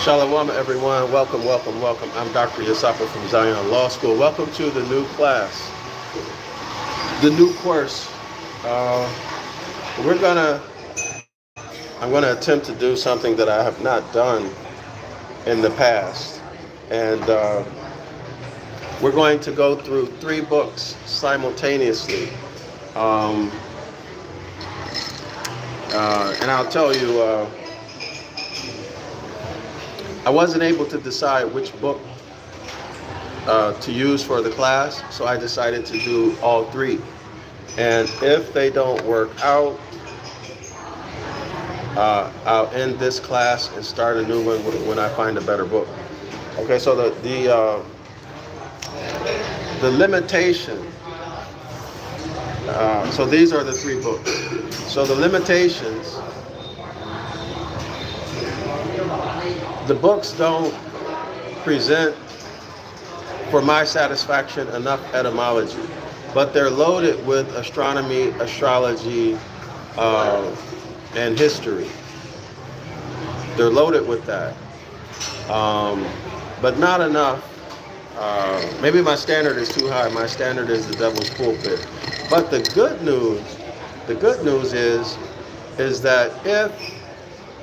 Shalom, everyone. Welcome, welcome, welcome. I'm Dr. Yasafa from Zion Law School. Welcome to the new class, the new course. I'm gonna attempt to do something that I have not done in the past, and we're going to go through 3 books simultaneously. And I'll tell you. I wasn't able to decide which book to use for the class, so I decided to do all 3. And if they don't work out, I'll end this class and start a new one when I find a better book. Okay, so the limitation. So these are the 3 books. So the limitations. The books don't present, for my satisfaction, enough etymology, but they're loaded with astronomy, astrology, and history. They're loaded with that, but not enough. Maybe my standard is too high. My standard is the devil's pulpit. But the good news is that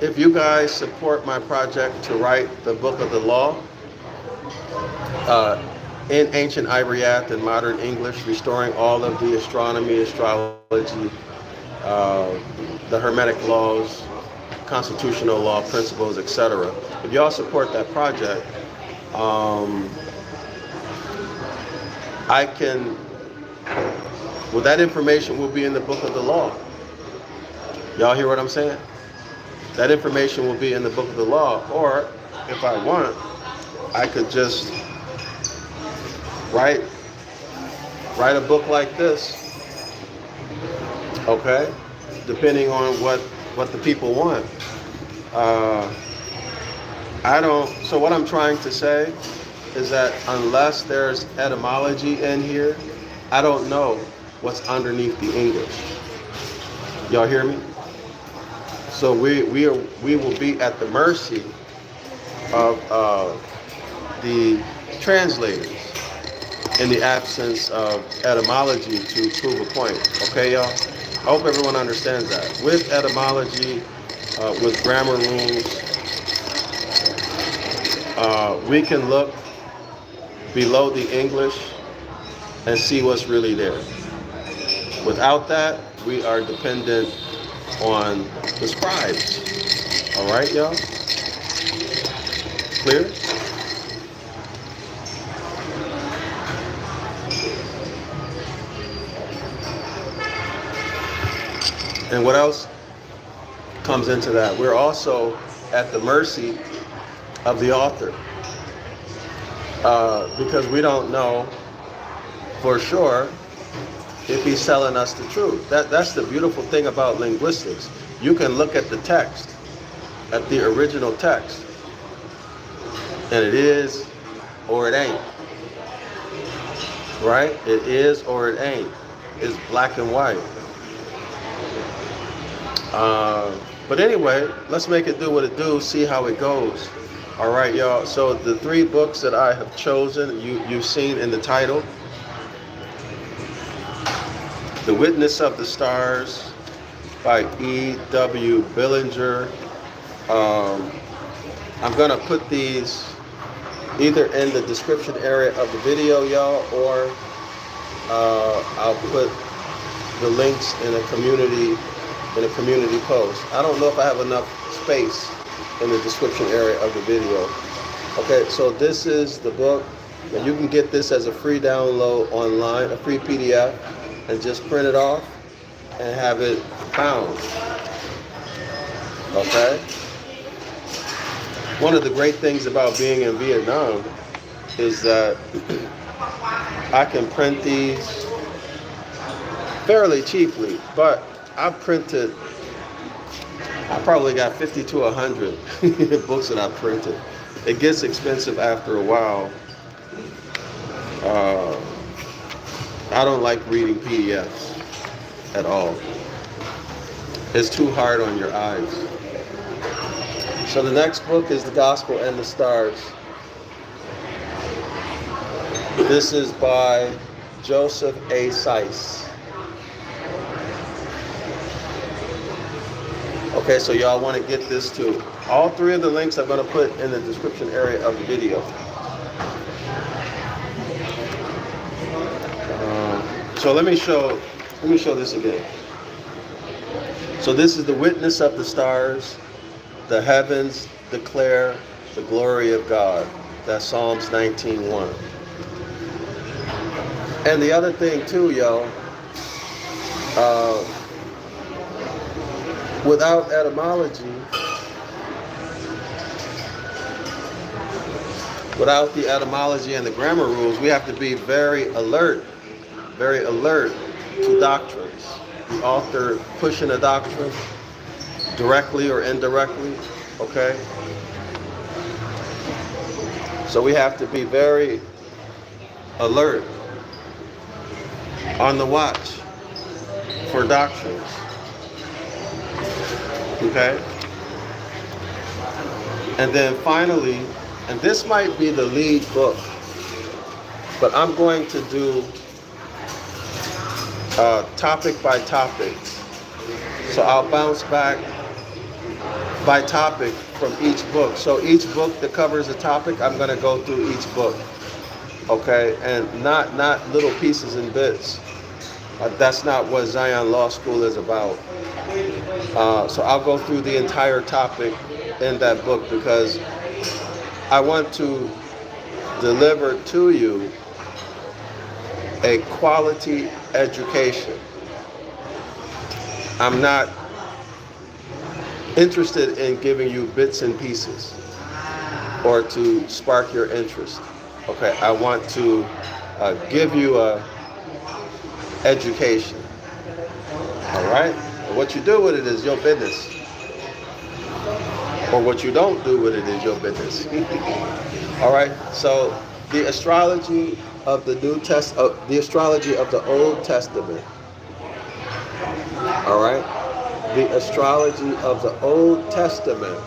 if you guys support my project to write the book of the law in Ancient Ibaryath and modern English, restoring all of the astronomy, astrology, the Hermetic Laws, constitutional law principles, etc. If y'all support that project, that information will be in the book of the law. Y'all hear what I'm saying? That information will be in the book of the law, or if I want, I could just write a book like this, okay? Depending on what the people want. So what I'm trying to say is that unless there's etymology in here, I don't know what's underneath the English. Y'all hear me? So we will be at the mercy of the translators in the absence of etymology to prove a point. Okay, y'all? I hope everyone understands that. With etymology, with grammar rules, we can look below the English and see what's really there. Without that, we are dependent on the scribes. All right, y'all? Clear? And what else comes into that? We're also at the mercy of the author, because we don't know for sure if he's telling us the truth. That's the beautiful thing about linguistics. You can look at the text, at the original text, and it is or it ain't. Right? It is or it ain't. It's black and white. But anyway, let's make it do what it do, see how it goes. All right, y'all. So the 3 books that I have chosen, you've seen in the title. The Witness of the Stars by E.W. Billinger. I'm going to put these either in the description area of the video, y'all, or I'll put the links in a community post. I don't know if I have enough space in the description area of the video. Okay, so this is the book, and you can get this as a free download online, a free PDF. And just print it off and have it bound. Okay? One of the great things about being in Vietnam is that I can print these fairly cheaply, but I probably got 50 to 100 books that I printed. It gets expensive after a while. I don't like reading PDFs at all. It's too hard on your eyes. So the next book is the Gospel and the Stars. This is by Joseph A. Seiss. Okay, so y'all want to get this too. All three of the links I'm going to put in the description area of the video. So let me show this again. So this is the witness of the stars. The heavens declare the glory of God. That's Psalms 19:1. And the other thing too, y'all, without etymology, without the etymology and the grammar rules, we have to be very alert to doctrines. The author pushing a doctrine, directly or indirectly, okay? So we have to be very alert, on the watch for doctrines, okay? And then finally, and this might be the lead book, but I'm going to do topic by topic. So I'll bounce back by topic from each book. So each book that covers a topic, I'm going to go through each book, okay? And not little pieces and bits. That's not what Zion Law School is about. So I'll go through the entire topic in that book because I want to deliver to you a quality education. I'm not interested in giving you bits and pieces or to spark your interest. Okay, I want to give you a education. All right? And what you do with it is your business. Or what you don't do with it is your business. All right? So the astrology of the the astrology of the Old Testament. All right? The astrology of the Old Testament.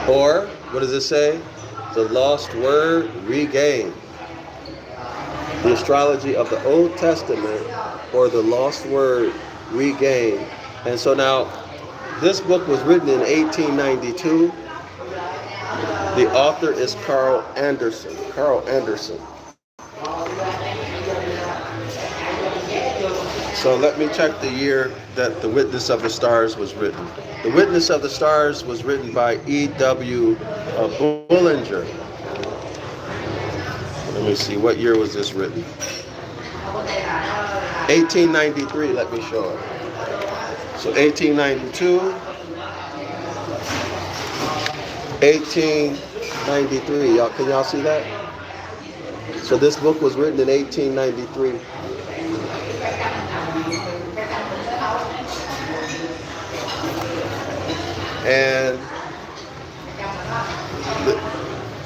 Or, what does it say? The lost word regained. The astrology of the Old Testament, or the lost word regained. And so now, this book was written in 1892. The author is Carl Anderson. So let me check the year that The Witness of the Stars was written. The Witness of the Stars was written by E.W. Bullinger. Let me see, what year was this written? 1893, let me show it. So 1892, 1893, can y'all see that? So this book was written in 1893. And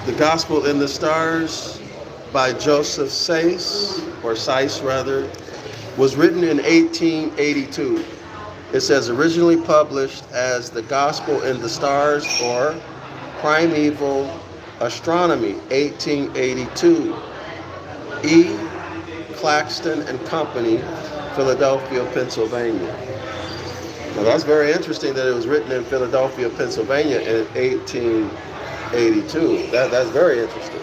the Gospel in the Stars by Joseph Seiss, was written in 1882. It says originally published as The Gospel in the Stars or Primeval Astronomy, 1882. E. Claxton and Company, Philadelphia, Pennsylvania. Now that's very interesting that it was written in Philadelphia, Pennsylvania in 1882. That's very interesting.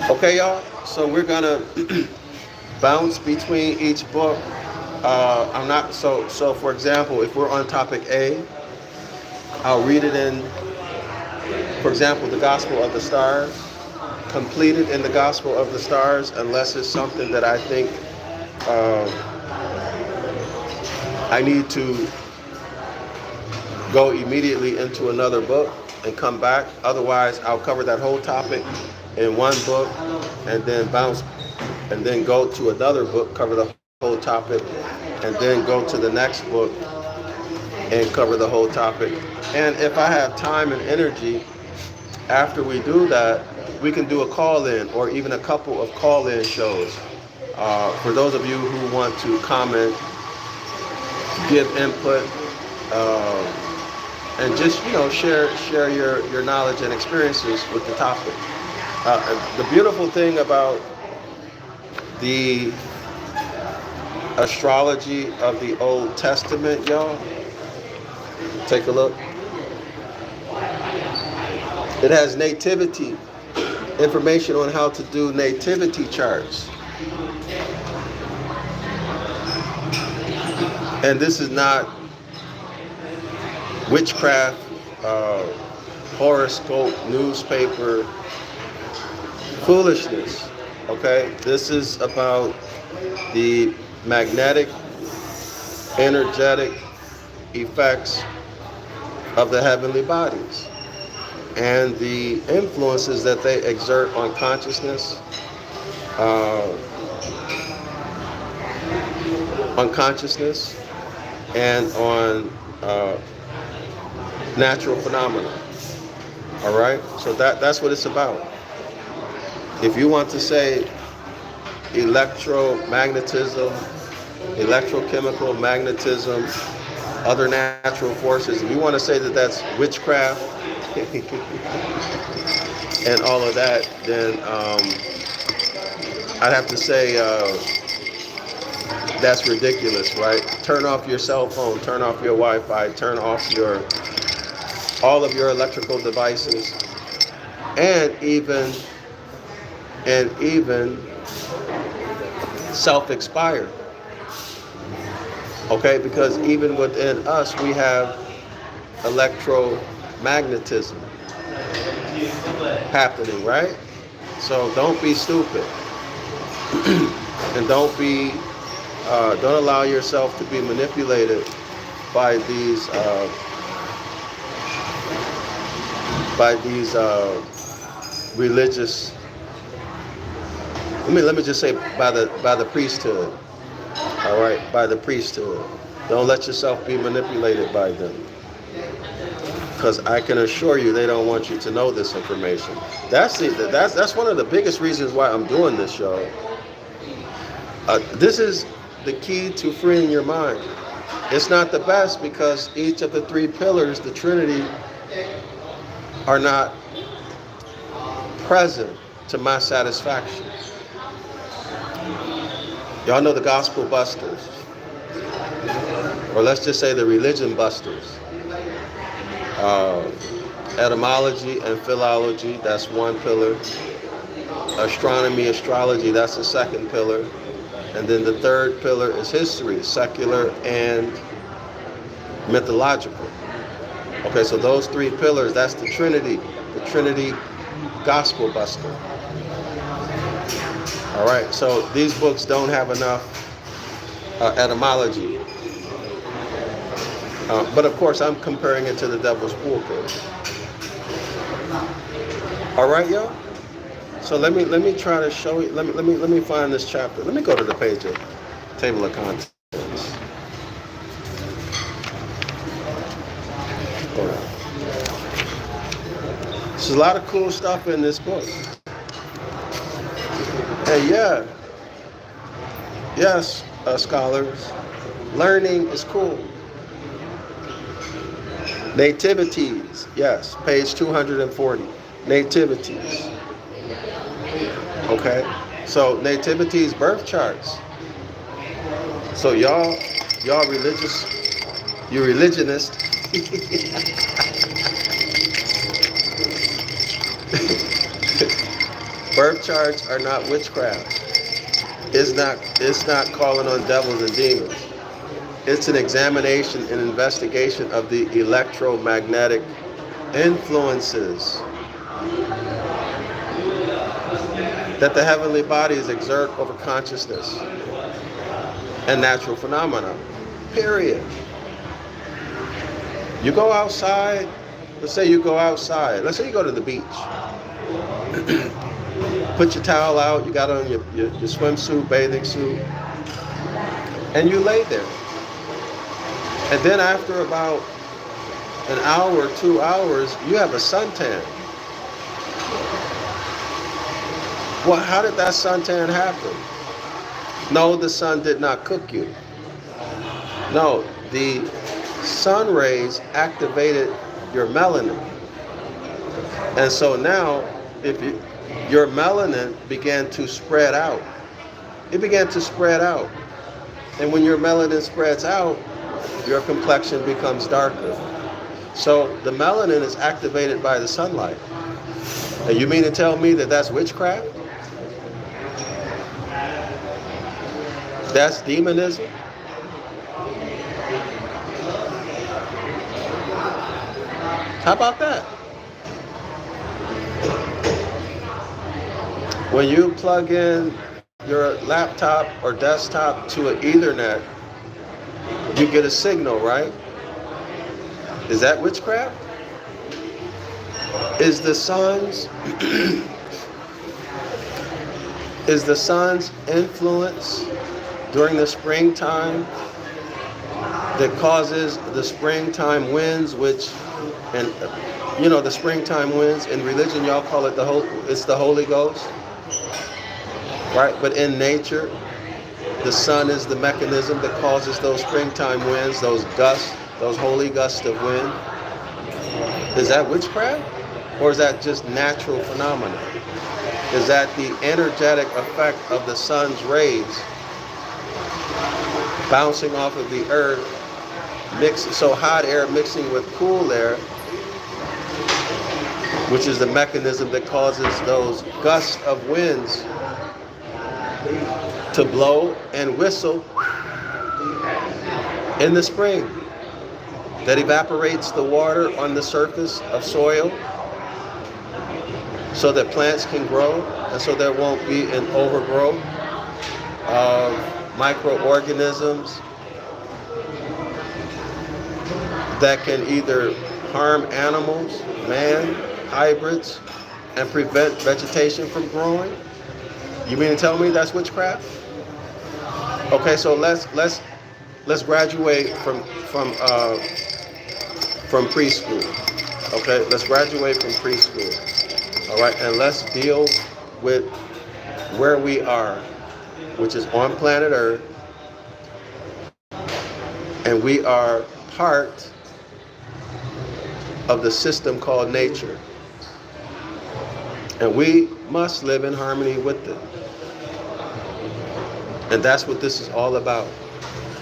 Okay, y'all. So we're gonna bounce between each book. So for example, if we're on topic A, I'll read it in, for example, the Gospel of the Stars, complete it in the Gospel of the Stars, unless it's something that I think I need to go immediately into another book and come back. Otherwise, I'll cover that whole topic in one book and then bounce and then go to another book, cover the whole topic, and then go to the next book and cover the whole topic. And if I have time and energy, after we do that, we can do a call-in or even a couple of call-in shows For those of you who want to comment, give input, and just share your knowledge and experiences with the topic. The beautiful thing about the astrology of the Old Testament, y'all, take a look. It has nativity, information on how to do nativity charts. And this is not witchcraft, horoscope, newspaper, foolishness, okay? This is about the magnetic, energetic effects of the heavenly bodies and the influences that they exert on consciousness, and on natural phenomena. All right, so that's what it's about. If you want to say electromagnetism, electrochemical magnetism, other natural forces, if you want to say that that's witchcraft and all of that, then I'd have to say that's ridiculous, right? Turn off your cell phone, turn off your Wi-Fi, turn off all of your electrical devices, and even self-expire. Okay, because even within us we have electromagnetism happening, right? So don't be stupid, and don't allow yourself to be manipulated by these religious. Let me just say by the priesthood. All right, by the priesthood. Don't let yourself be manipulated by them, because I can assure you they don't want you to know this information. That's one of the biggest reasons why I'm doing this show. This is the key to freeing your mind. It's not the best because each of the three pillars, the Trinity, are not present to my satisfaction. Y'all know the gospel busters, or let's just say the religion busters. Etymology and philology, that's one pillar. Astronomy, astrology, that's the second pillar. And then the third pillar is history, secular and mythological. Okay, so those three pillars, that's the Trinity gospel buster. All right, so these books don't have enough etymology. But of course, I'm comparing it to the devil's pulpit. All right, y'all? So let me try to show you. Let me find this chapter. Let me go to the page of table of contents. All right. There's a lot of cool stuff in this book. Hey, yeah. Yes, scholars. Learning is cool. Nativities. Yes, page 240. Nativities. Okay, so nativities, birth charts. So y'all religious, you religionist. Birth charts are not witchcraft. It's not calling on devils and demons. It's an examination and investigation of the electromagnetic influences that the heavenly bodies exert over consciousness and natural phenomena. Period. You go outside, let's say you go outside, let's say you go to the beach. Put your towel out, you got on your swimsuit, bathing suit, and you lay there. And then after about an hour, 2 hours, you have a suntan. Well, how did that suntan happen? No, the sun did not cook you. No, the sun rays activated your melanin. And so now, if you, your melanin began to spread out, it began to spread out. And when your melanin spreads out, your complexion becomes darker. So the melanin is activated by the sunlight. And you mean to tell me that that's witchcraft? That's demonism? How about that? When you plug in your laptop or desktop to an Ethernet, you get a signal, right? Is that witchcraft? Is the sun's is the sun's influence during the springtime that causes the springtime winds, which, and you know, the springtime winds in religion, y'all call it it's the Holy Ghost, right? But in nature, the sun is the mechanism that causes those springtime winds, those gusts, those holy gusts of wind. Is that witchcraft? Or is that just natural phenomena? Is that the energetic effect of the sun's rays bouncing off of the earth, so hot air mixing with cool air, which is the mechanism that causes those gusts of winds to blow and whistle in the spring, that evaporates the water on the surface of soil so that plants can grow, and so there won't be an overgrowth of microorganisms that can either harm animals, man, hybrids, and prevent vegetation from growing? You mean to tell me that's witchcraft? Okay, so let's graduate from preschool. Okay, let's graduate from preschool. All right, and let's deal with where we are, which is on planet Earth, and we are part of the system called nature, and we must live in harmony with it. And that's what this is all about,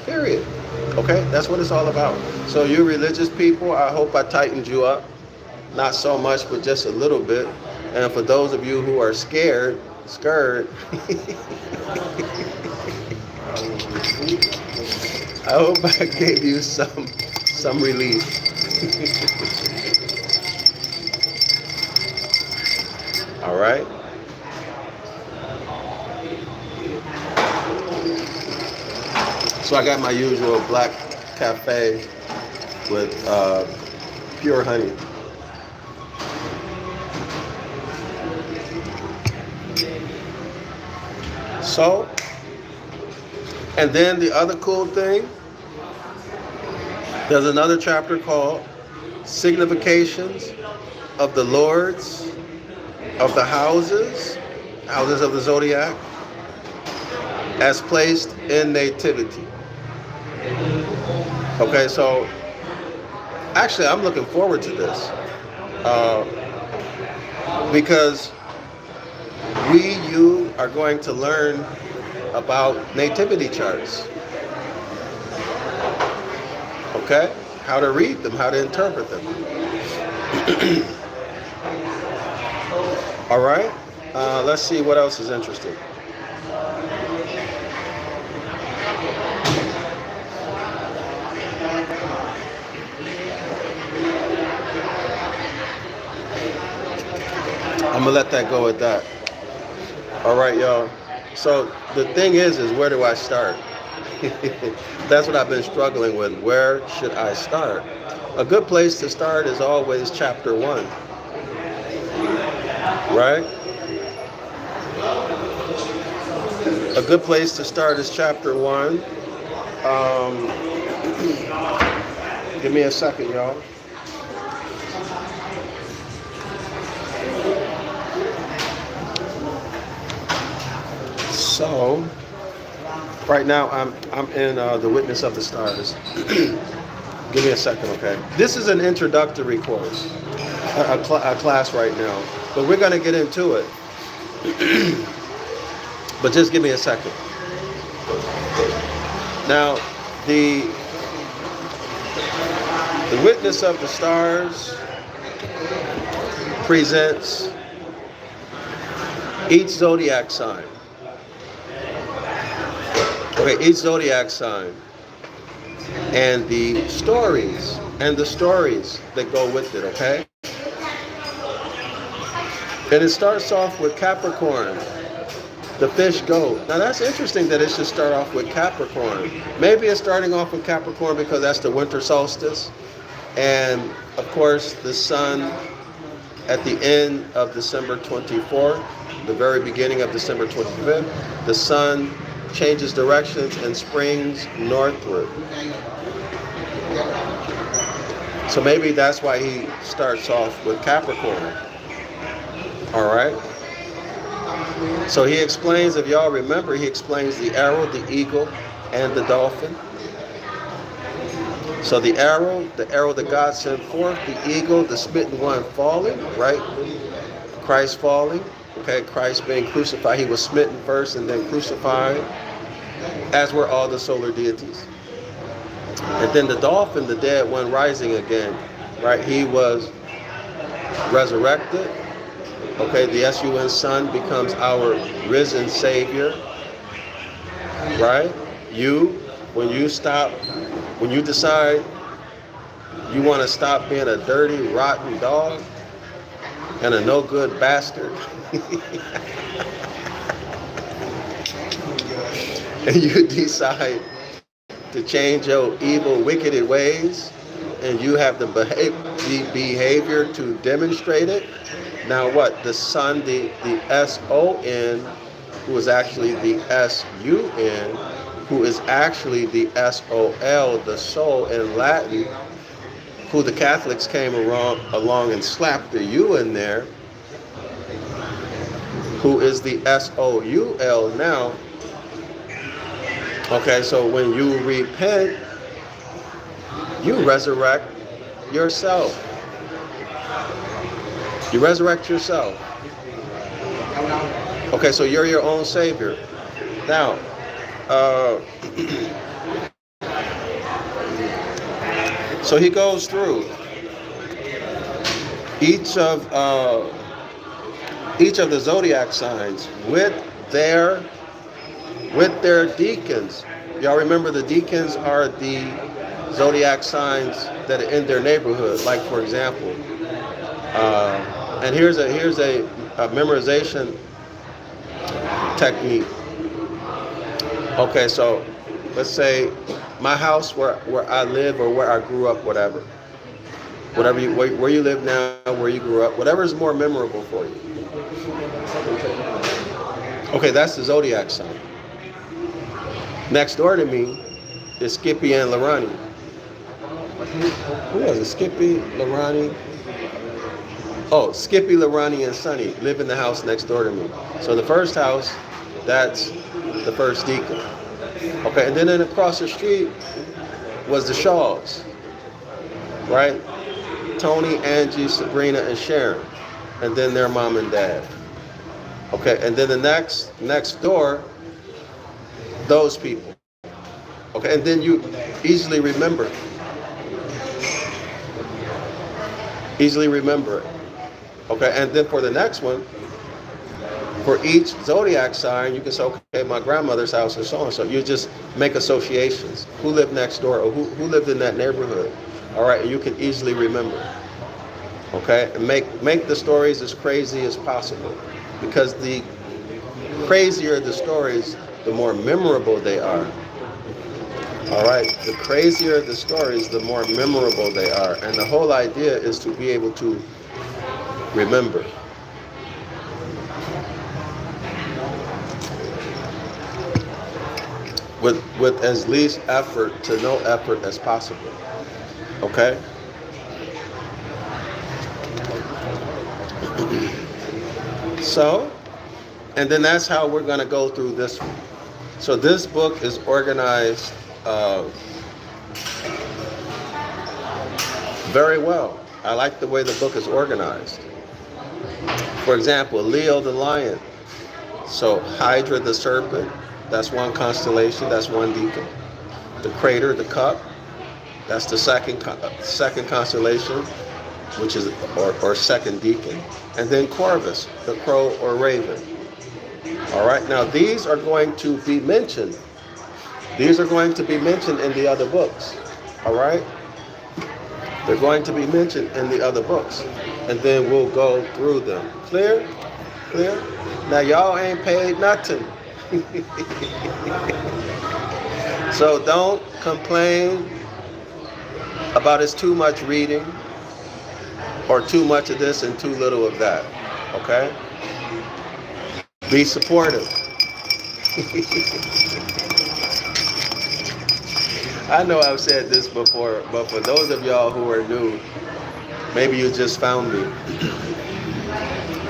period. Okay, that's what it's all about. So you religious people, I hope I tightened you up. Not so much, but just a little bit. And for those of you who are scared, I hope I gave you some relief. All right. So I got my usual black cafe with pure honey. So, and then the other cool thing, there's another chapter called Significations of the Lords of the Houses of the Zodiac, as placed in nativity. Okay, so actually I'm looking forward to this because you are going to learn about nativity charts. Okay, how to read them, how to interpret them. All right, let's see what else is interesting. I'm gonna let that go at that. All right, y'all. So the thing is where do I start? That's what I've been struggling with. Where should I start? A good place to start is always chapter 1. Right? A good place to start is chapter 1. Give me a second, y'all. So, Right now, I'm in the Witness of the Stars. Give me a second, okay? This is an introductory course, a class right now, but we're going to get into it. But just give me a second. Now, the Witness of the Stars presents each zodiac sign. Okay, each zodiac sign. And the stories that go with it, okay? And it starts off with Capricorn, the fish goat. Now that's interesting that it should start off with Capricorn. Maybe it's starting off with Capricorn because that's the winter solstice. And of course, the sun at the end of December 24th, the very beginning of December 25th, the sun changes directions and springs northward. So maybe that's why he starts off with Capricorn. All right. So he explains, if y'all remember, he explains the arrow, the eagle, and the dolphin. So the arrow that God sent forth, the eagle, the smitten one falling, right? Christ falling. Okay, Christ being crucified. He was smitten first and then crucified, as were all the solar deities. And then the dolphin, the dead one, rising again, right? He was resurrected. Okay, the S-U-N Son becomes our risen Savior, right? When you decide you want to stop being a dirty, rotten dog and a no-good bastard, and you decide to change your evil, wicked ways, and you have the behavior to demonstrate it. Now what? The Son, the S-O-N, who is actually the S-U-N, who is actually the S-O-L, the soul in Latin, who the Catholics came along and slapped the U in there, who is the S-O-U-L now. Okay, so when you repent, you resurrect yourself. You resurrect yourself. Okay, so you're your own savior. Now, so he goes through each of the zodiac signs with their deacons. Y'all remember the deacons are the zodiac signs that are in their neighborhood. Like for example, and here's a memorization technique. Okay, so let's say my house where I live or where I grew up, whatever where you live now, where you grew up, whatever is more memorable for you. Okay, that's the zodiac sign. Next door to me is Skippy and Lorani. Who was it? Skippy, Lorani. Oh, Skippy, Lorani, and Sonny live in the house next door to me. So the first house, that's the first deacon. Okay, and then across the street was the Shaws, right? Tony, Angie, Sabrina, and Sharon, and then their mom and dad. Okay, and then the next door, those people. Okay, and then you easily remember it. Okay, and then for the next one, for each zodiac sign, you can say, okay, my grandmother's house is so-and-so. You just make associations. Who lived next door or who lived in that neighborhood? All right, and you can easily remember. Okay, and make the stories as crazy as possible. Because the crazier the stories, the more memorable they are. All right, the crazier the stories, the more memorable they are. And the whole idea is to be able to remember. With as least effort to no effort as possible. Okay? So, and then that's how we're going to go through this one. So this book is organized very well. I like the way the book is organized. For example, Leo the lion. So Hydra the serpent, that's one constellation, that's one deacon. The crater, the cup, that's the second constellation, which is or second deacon. And then Corvus, the crow or raven. All right, now these are going to be mentioned. These are going to be mentioned in the other books. All right? They're going to be mentioned in the other books. And then we'll go through them. Clear? Clear? Now y'all ain't paid nothing. So don't complain about it's too much reading or too much of this and too little of that. Okay? Be supportive. I know I've said this before, but for those of y'all who are new, maybe you just found me.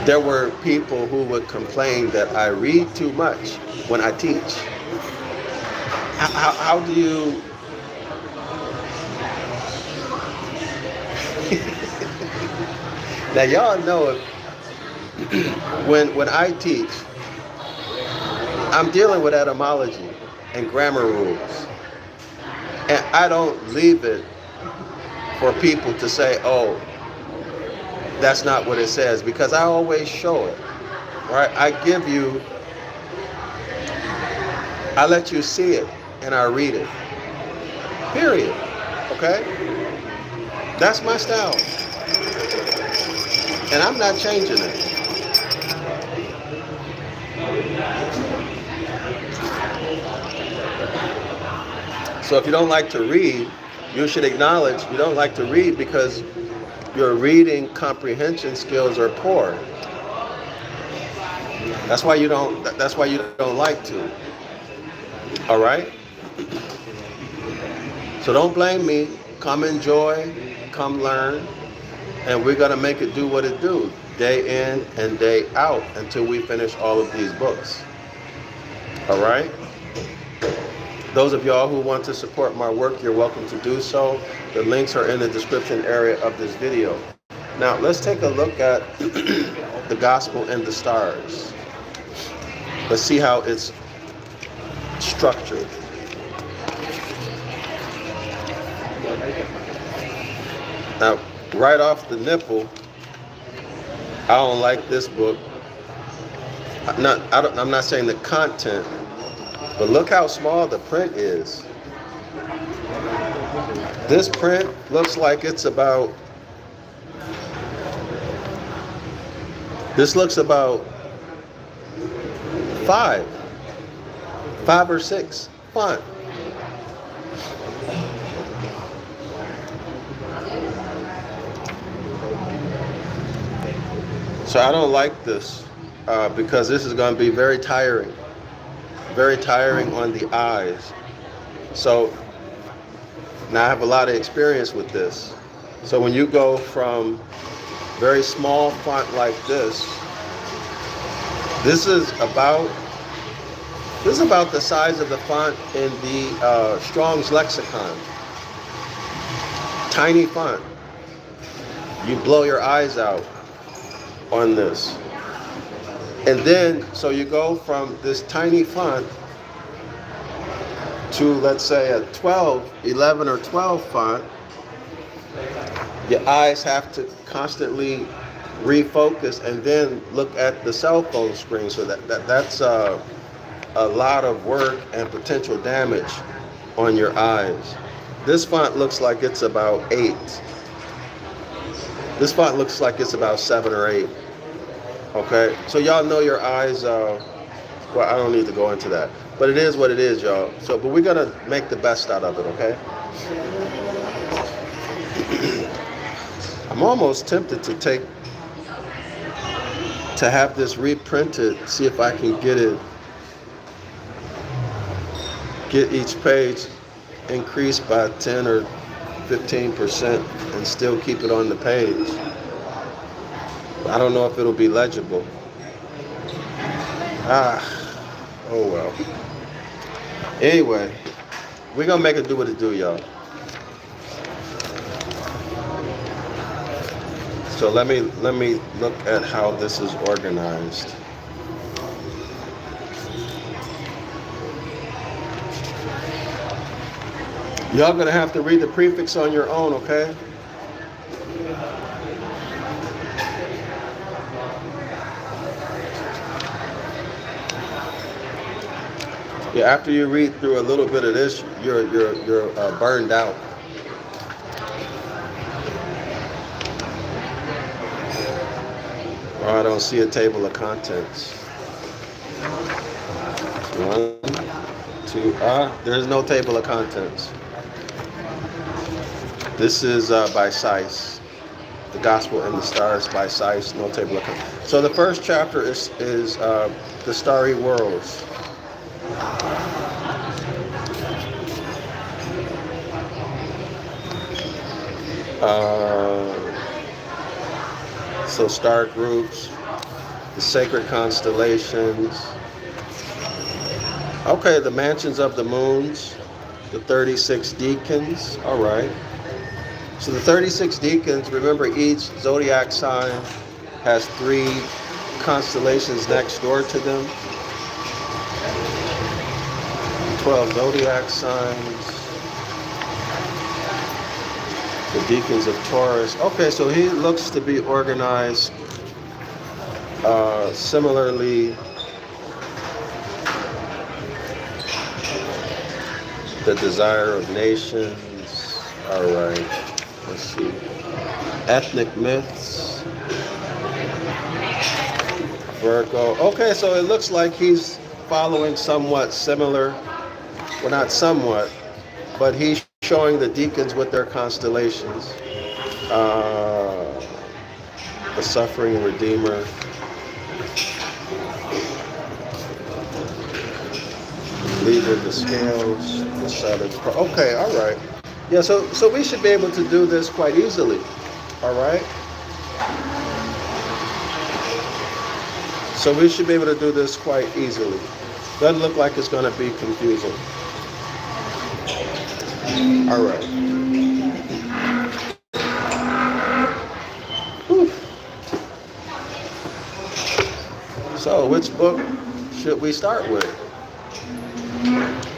There were people who would complain that I read too much when I teach. How do you... Now y'all know if when I teach, I'm dealing with etymology and grammar rules. And I don't leave it for people to say, oh, that's not what it says, because I always show it, right? I let you see it and I read it, period, okay? That's my style. And I'm not changing it. So if you don't like to read, you should acknowledge you don't like to read because your reading comprehension skills are poor. That's why you don't like to. All right? So don't blame me. Come enjoy, come learn, and we're going to make it do what it do, day in and day out, until we finish all of these books. All right? Those of y'all who want to support my work, you're welcome to do so. The links are in the description area of this video. Now, let's take a look at the gospel and the stars. Let's see how it's structured. Now, right off the nipple, I don't like this book. I'm not saying the content, but look how small the print is. This print looks like it's about, this looks about 5 or 6 font. So I don't like this because this is going to be very tiring on the eyes. So now I have a lot of experience with this. So when you go from very small font like this, this is about the size of the font in the Strong's Lexicon. Tiny font. You blow your eyes out on this. And then, so you go from this tiny font to, let's say, a 11 or 12 font. Your eyes have to constantly refocus and then look at the cell phone screen. So that's a lot of work and potential damage on your eyes. This font looks like it's about 8. This font looks like it's about 7 or 8. Okay, so y'all know your eyes, well, I don't need to go into that, but it is what it is, y'all. So, but we're gonna make the best out of it, okay? I'm almost tempted to have this reprinted, see if I can get each page increased by 10 or 15% and still keep it on the page. I don't know if it'll be legible. Oh well. Anyway, we're gonna make it do what it do, y'all. So let me look at how this is organized. Y'all gonna have to read the prefix on your own, okay? Yeah, after you read through a little bit of this, you're burned out. Oh, I don't see a table of contents. One, two, there's no table of contents. This is by Seiss. The Gospel and the Stars by Seiss, no table of contents. So the first chapter is the starry worlds. So star groups, the sacred constellations. Okay, the mansions of the moons, the 36 deacons. All right. So the 36 deacons, remember each zodiac sign has 3 constellations next door to them. 12 zodiac signs. The deacons of Taurus. Okay, so he looks to be organized similarly. The desire of nations. All right, let's see. Ethnic myths. Virgo. Okay, so it looks like he's following somewhat similar. Well, not somewhat, but he's showing the deacons with their constellations. The suffering redeemer. Libra, the scales, the Saturn. Okay, all right. Yeah, so we should be able to do this quite easily. All right. So we should be able to do this quite easily. Doesn't look like it's going to be confusing. All right. Whew. So, which book should we start with?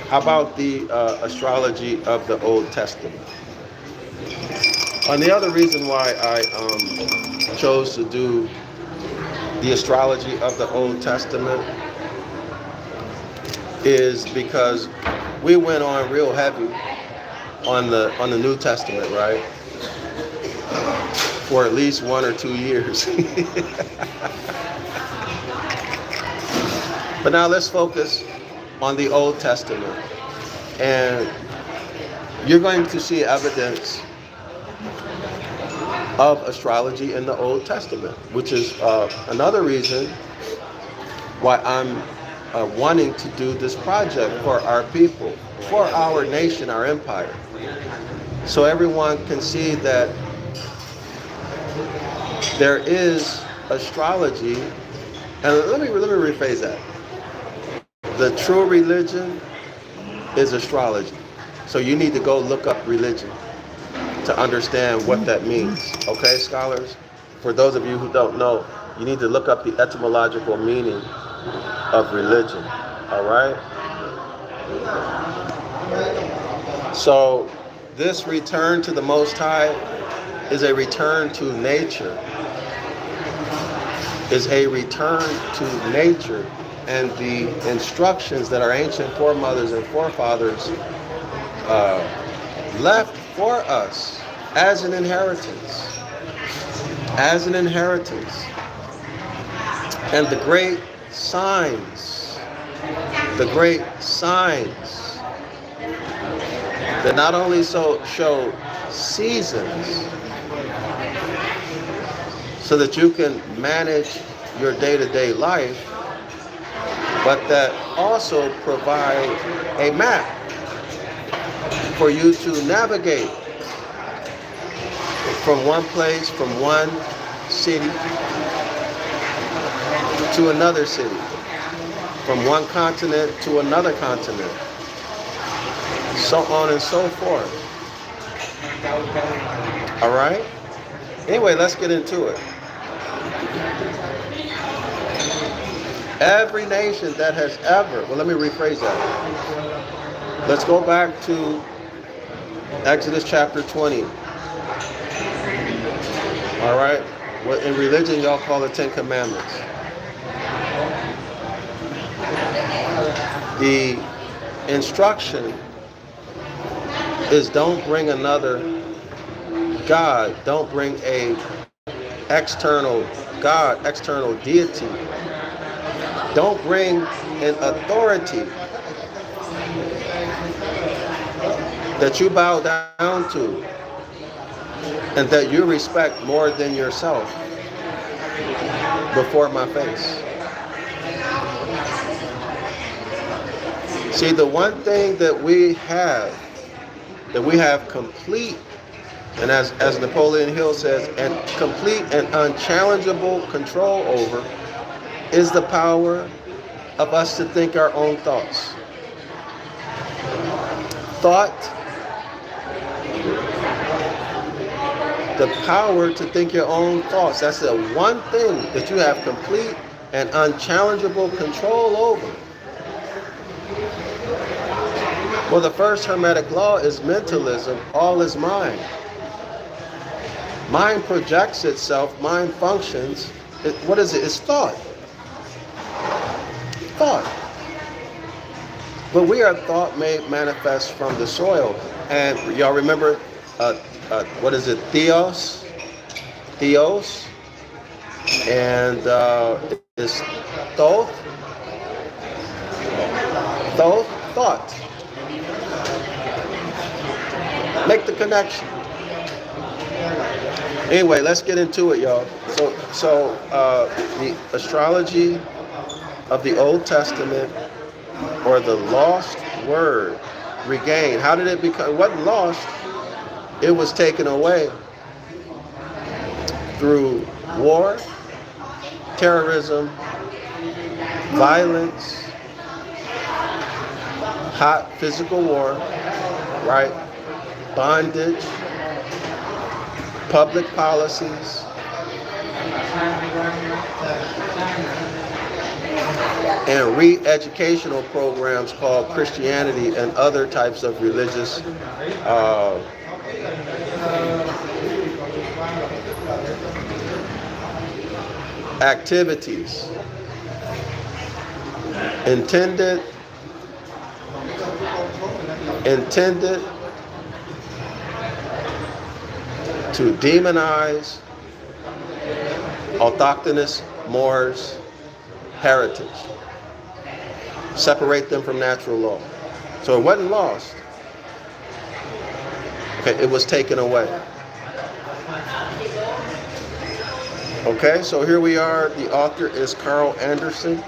How about the astrology of the Old Testament? And the other reason why I chose to do the astrology of the Old Testament is because we went on real heavy on the New Testament, right? For at least 1 or 2 years. But now let's focus on the Old Testament. And you're going to see evidence of astrology in the Old Testament, which is another reason why I'm wanting to do this project for our people, for our nation, our empire. So everyone can see that there is astrology, and let me rephrase that. The true religion is astrology. So you need to go look up religion to understand what that means. Okay, scholars? For those of you who don't know, you need to look up the etymological meaning of religion. All right? So this return to the Most High is a return to nature. Is a return to nature and the instructions that our ancient foremothers and forefathers left for us as an inheritance. As an inheritance. And the great signs that not only show seasons so that you can manage your day-to-day life, but that also provide a map for you to navigate from one place, from one city to another city, from one continent to another continent. so on and so forth. All right? Anyway, let's get into it. Every nation that has ever, well, let me rephrase that. Let's go back to Exodus chapter 20. All right? What in religion y'all call the Ten Commandments. The instruction is don't bring another God, don't bring a external God, external deity. Don't bring an authority that you bow down to and that you respect more than yourself before my face. See, the one thing that we have complete, and as Napoleon Hill says, and complete and unchallengeable control over, is the power of us to think our own thoughts. The power to think your own thoughts. That's the one thing that you have complete and unchallengeable control over. Well, the first Hermetic law is mentalism. All is mind. Mind projects itself. Mind functions. What is it? It's thought. Thought. But we are thought made manifest from the soil. And y'all remember, what is it? Theos. And it's thoth. Thought. Make the connection. Anyway, let's get into it, y'all. So the astrology of the Old Testament, or the lost word, regained. How did it become? It wasn't lost. It was taken away through war, terrorism, violence, hot physical war, right? Bondage, public policies, and re-educational programs called Christianity and other types of religious activities intended to demonize autochthonous Moors' heritage, separate them from natural law. So it wasn't lost. Okay, it was taken away. Okay, so here we are. The author is Carl Anderson.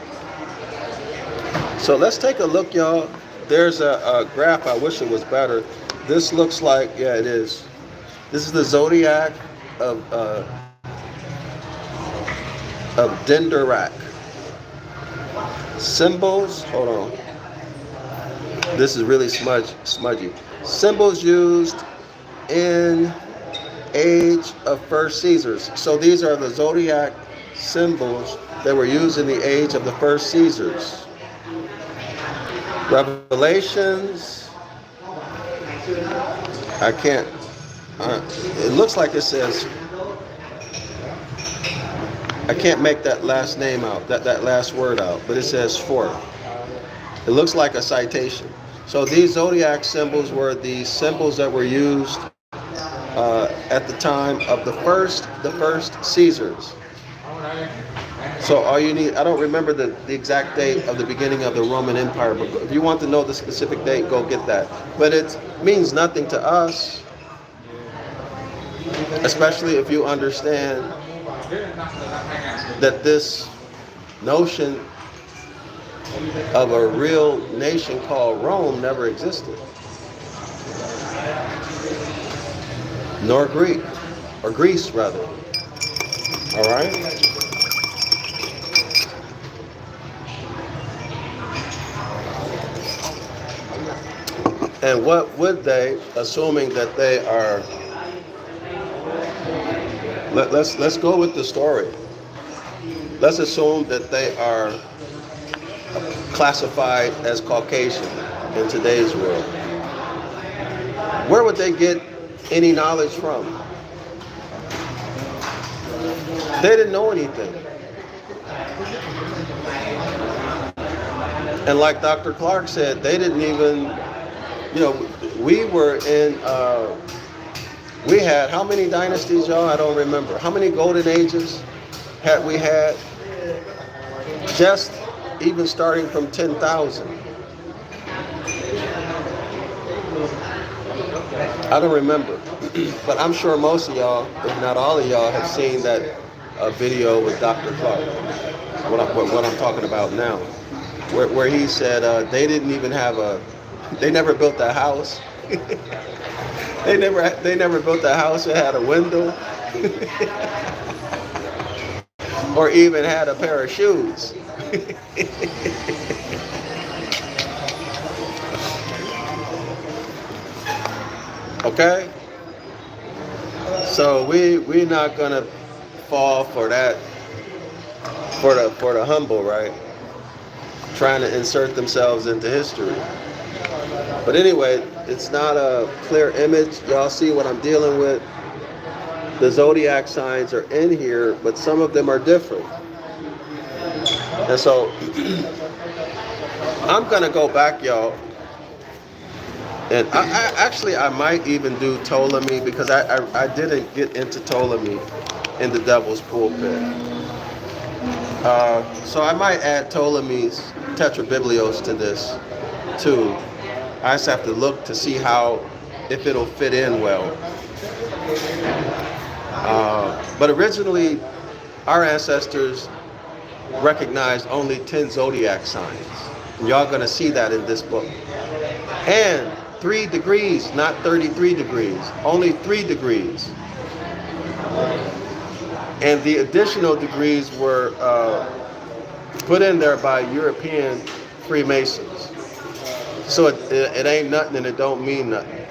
So let's take a look, y'all. There's a graph. I wish it was better. This looks like, yeah, it is. This is the zodiac of Denderak. Symbols, hold on. This is really smudgy. Symbols used in age of first Caesars. So these are the zodiac symbols that were used in the age of the first Caesars. Revelations. I can't. It looks like it says. I can't make that last name out, that last word out, but it says fourth. It looks like a citation. So these zodiac symbols were the symbols that were used at the time of the first Caesars. So all you need, I don't remember the exact date of the beginning of the Roman Empire, but if you want to know the specific date, go get that. But it means nothing to us, especially if you understand that this notion of a real nation called Rome never existed. Nor Greek, or Greece rather. All right? And what would they, assuming that they are, let's go with the story. Let's assume that they are classified as Caucasian in today's world. Where would they get any knowledge from? They didn't know anything. And like Dr. Clark said, they didn't even, we were in, we had how many dynasties, y'all? I don't remember. How many golden ages had we had? Just even starting from 10,000. I don't remember. But I'm sure most of y'all, if not all of y'all, have seen that video with Dr. Clark. What I'm talking about now. Where he said they didn't even have they never built a house. They never built a house that had a window. Or even had a pair of shoes. Okay? So we're not gonna fall for that, for the humble, right? Trying to insert themselves into history. But anyway, it's not a clear image. Y'all see what I'm dealing with? The zodiac signs are in here, but some of them are different. And so I'm gonna go back, y'all. And I might even do Ptolemy, because I didn't get into Ptolemy in the Devil's Pulpit. So I might add Ptolemy's Tetrabiblios to this too. I just have to look to see if it'll fit in well. But originally, our ancestors recognized only 10 zodiac signs. And y'all gonna see that in this book. And 3 degrees, not 33 degrees, only 3 degrees. And the additional degrees were put in there by European Freemasons. So it ain't nothing and it don't mean nothing.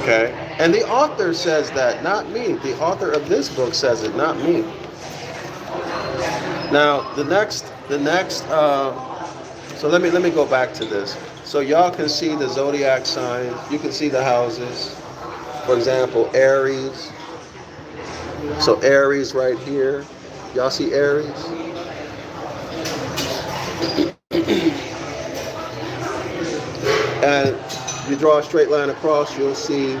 Okay? And the author says that, not me. The author of this book says it, not me. Now, the next, so let me go back to this. So y'all can see the zodiac signs. You can see the houses. For example, Aries. So Aries right here. Y'all see Aries? And you draw a straight line across, you'll see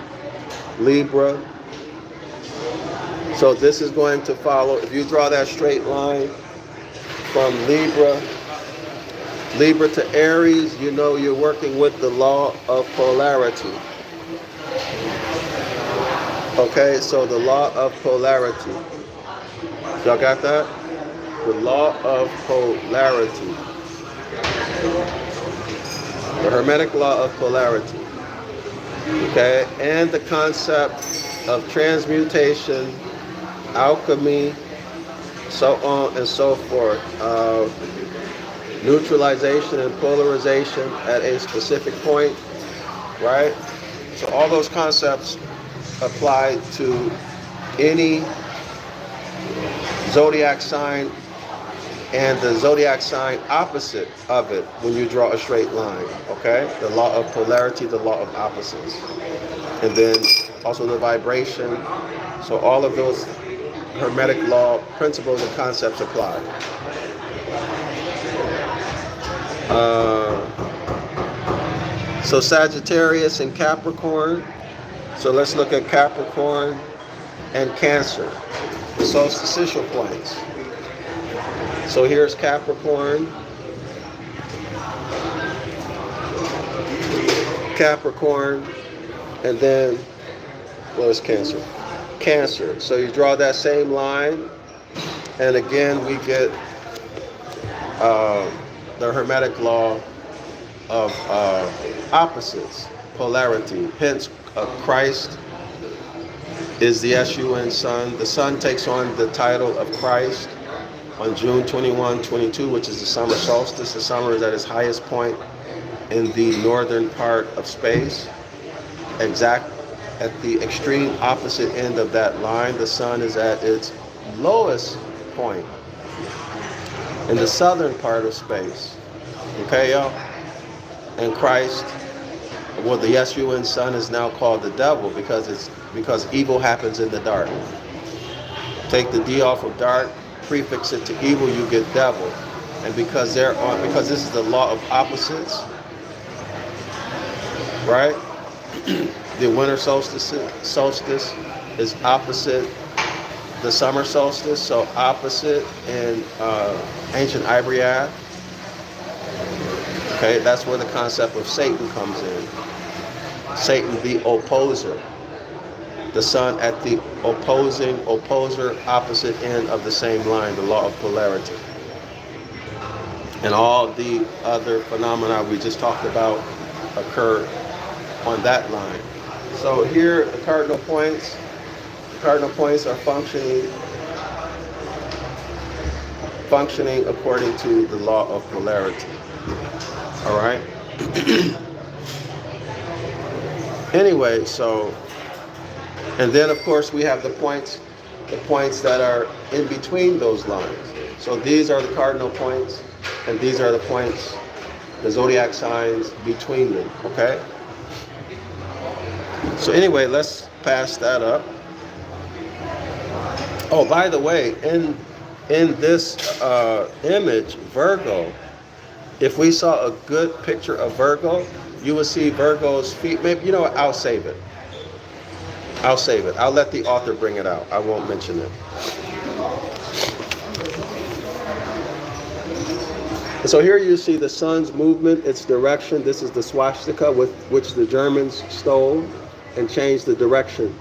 Libra. So this is going to follow, if you draw that straight line from Libra to Aries, you know you're working with the law of polarity. Okay, so the law of polarity. Y'all got that? The law of polarity. The Hermetic law of polarity. Okay, and the concept of transmutation, alchemy, so on and so forth. Neutralization and polarization at a specific point, right? So all those concepts apply to any zodiac sign and the zodiac sign opposite of it when you draw a straight line, okay? The law of polarity, the law of opposites. And then also the vibration. So all of those Hermetic law principles and concepts apply. So Sagittarius and Capricorn. So let's look at Capricorn and Cancer, the solstitial points. So here's Capricorn, and then where's Cancer? Cancer. So you draw that same line, and again we get the Hermetic law of opposites, polarity. Hence, Christ is the S-U-N Sun. The Sun takes on the title of Christ on June 21, 22, which is the summer solstice. The summer is at its highest point. in the northern part of space, exact at the extreme opposite end of that line. The sun is at its lowest point in the southern part of space. Okay, y'all? And Christ, well, the S-U-N sun is now called the devil because evil happens in the dark. Take the D off of dark, prefix it to evil, you get devil. And because this is the law of opposites, right? The winter solstice is opposite the summer solstice, so opposite in ancient Ibaryath. Okay, that's where the concept of Satan comes in. Satan, the opposer. The sun at the opposer, opposite end of the same line, the law of polarity. And all the other phenomena we just talked about occur on that line. So here, the cardinal points are functioning according to the law of polarity. All right. Anyway, so, and then of course we have the points that are in between those lines. So these are the cardinal points, and these are the points, the zodiac signs between them. Okay. So anyway, let's pass that up. Oh, by the way, in this image, Virgo, if we saw a good picture of Virgo, you would see Virgo's feet. Maybe, you know what? I'll save it. I'll let the author bring it out. I won't mention it. So here you see the sun's movement, its direction. This is the swastika with which the Germans stole and changed the direction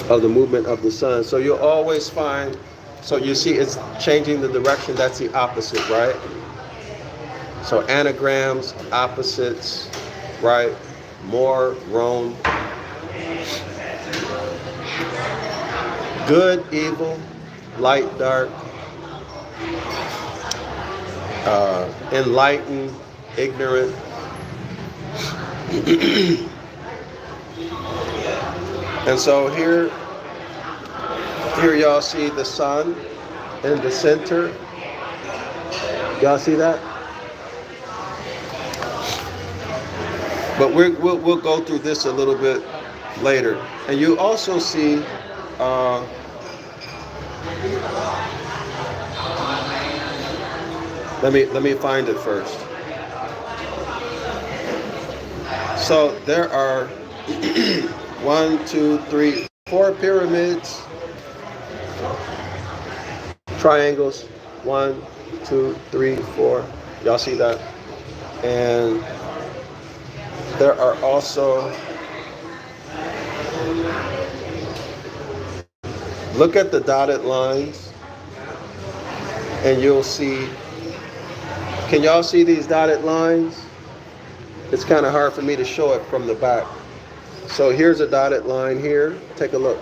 of the movement of the sun. So you'll always find, so you see it's changing the direction. That's the opposite, right? So anagrams, opposites, right? More, Rome. Good, evil, light, dark. Enlightened, ignorant. And so here y'all see the sun in the center. Y'all see that? But we'll go through this a little bit later. And you also see let me find it first. So there are 1, 2, 3, 4 pyramids, triangles, 1, 2, 3, 4. Y'all see that? And there are also, look at the dotted lines, and you'll see, can y'all see these dotted lines? It's kind of hard for me to show it from the back. So here's a dotted line here. Take a look.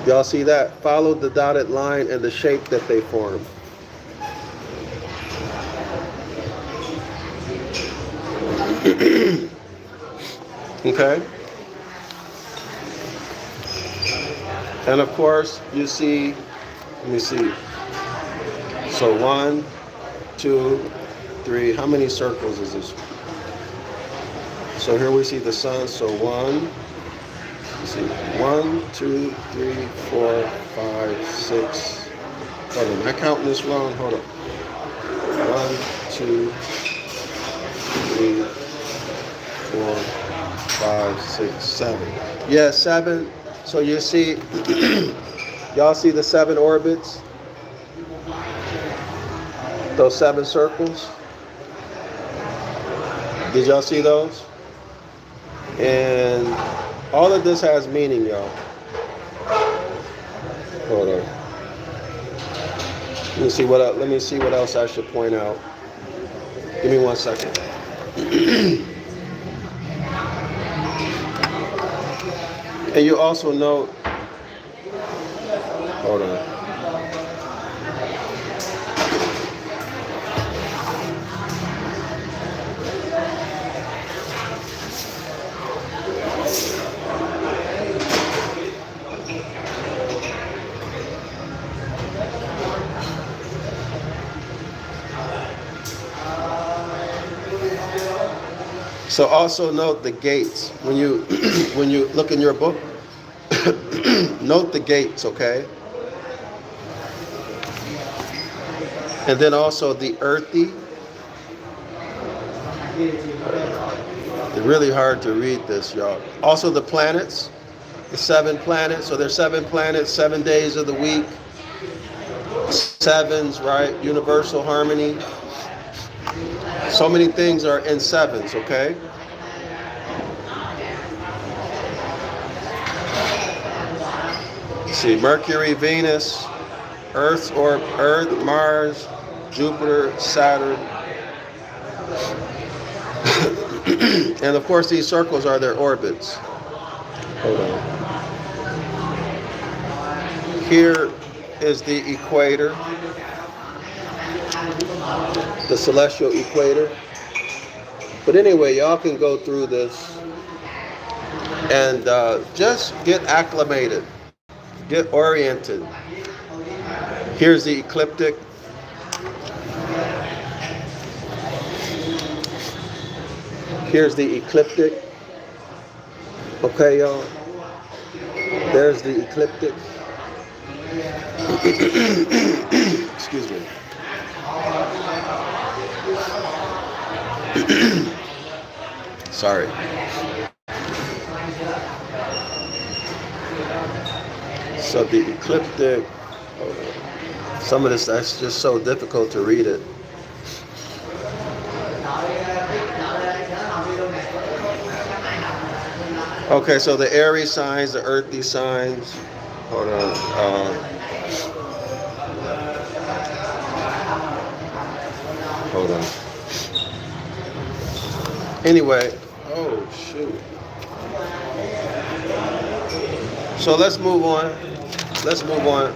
Y'all see that? Follow the dotted line and the shape that they form. Okay. And of course, you see, let me see. So 1, 2, 3. How many circles is this? So here we see the sun. So 1, let's see, 1, 2, 3, 4, 5, 6. Hold on, am I counting this wrong? Hold on. 1, 2, 3, 4, 5, 6, 7. Yeah, 7. So you see, y'all see the 7 orbits? Those 7 circles? Did y'all see those? And all of this has meaning, y'all. Hold on. Let me see what else I should point out. Give me 1 second. And you also note, hold on. So also note the gates when you when you look in your book. Note the gates, okay? And then also the earthy. It's really hard to read this, y'all. Also the planets, the 7 planets. So there's 7 planets, 7 days of the week. Sevens, right? Universal harmony. So many things are in sevens, okay? Let's see, Mercury, Venus, Earth, Mars, Jupiter, Saturn. And of course these circles are their orbits. Hold on. Here is the equator, the celestial equator. But anyway, y'all can go through this and just get acclimated, get oriented. Here's the ecliptic. Here's the ecliptic. Okay, y'all. There's the ecliptic. Excuse me. Sorry. So the ecliptic, some of this, that's just so difficult to read it. Okay, so the airy signs, the earthy signs. Hold on. Hold on. Anyway, oh shoot. So let's move on. Let's move on.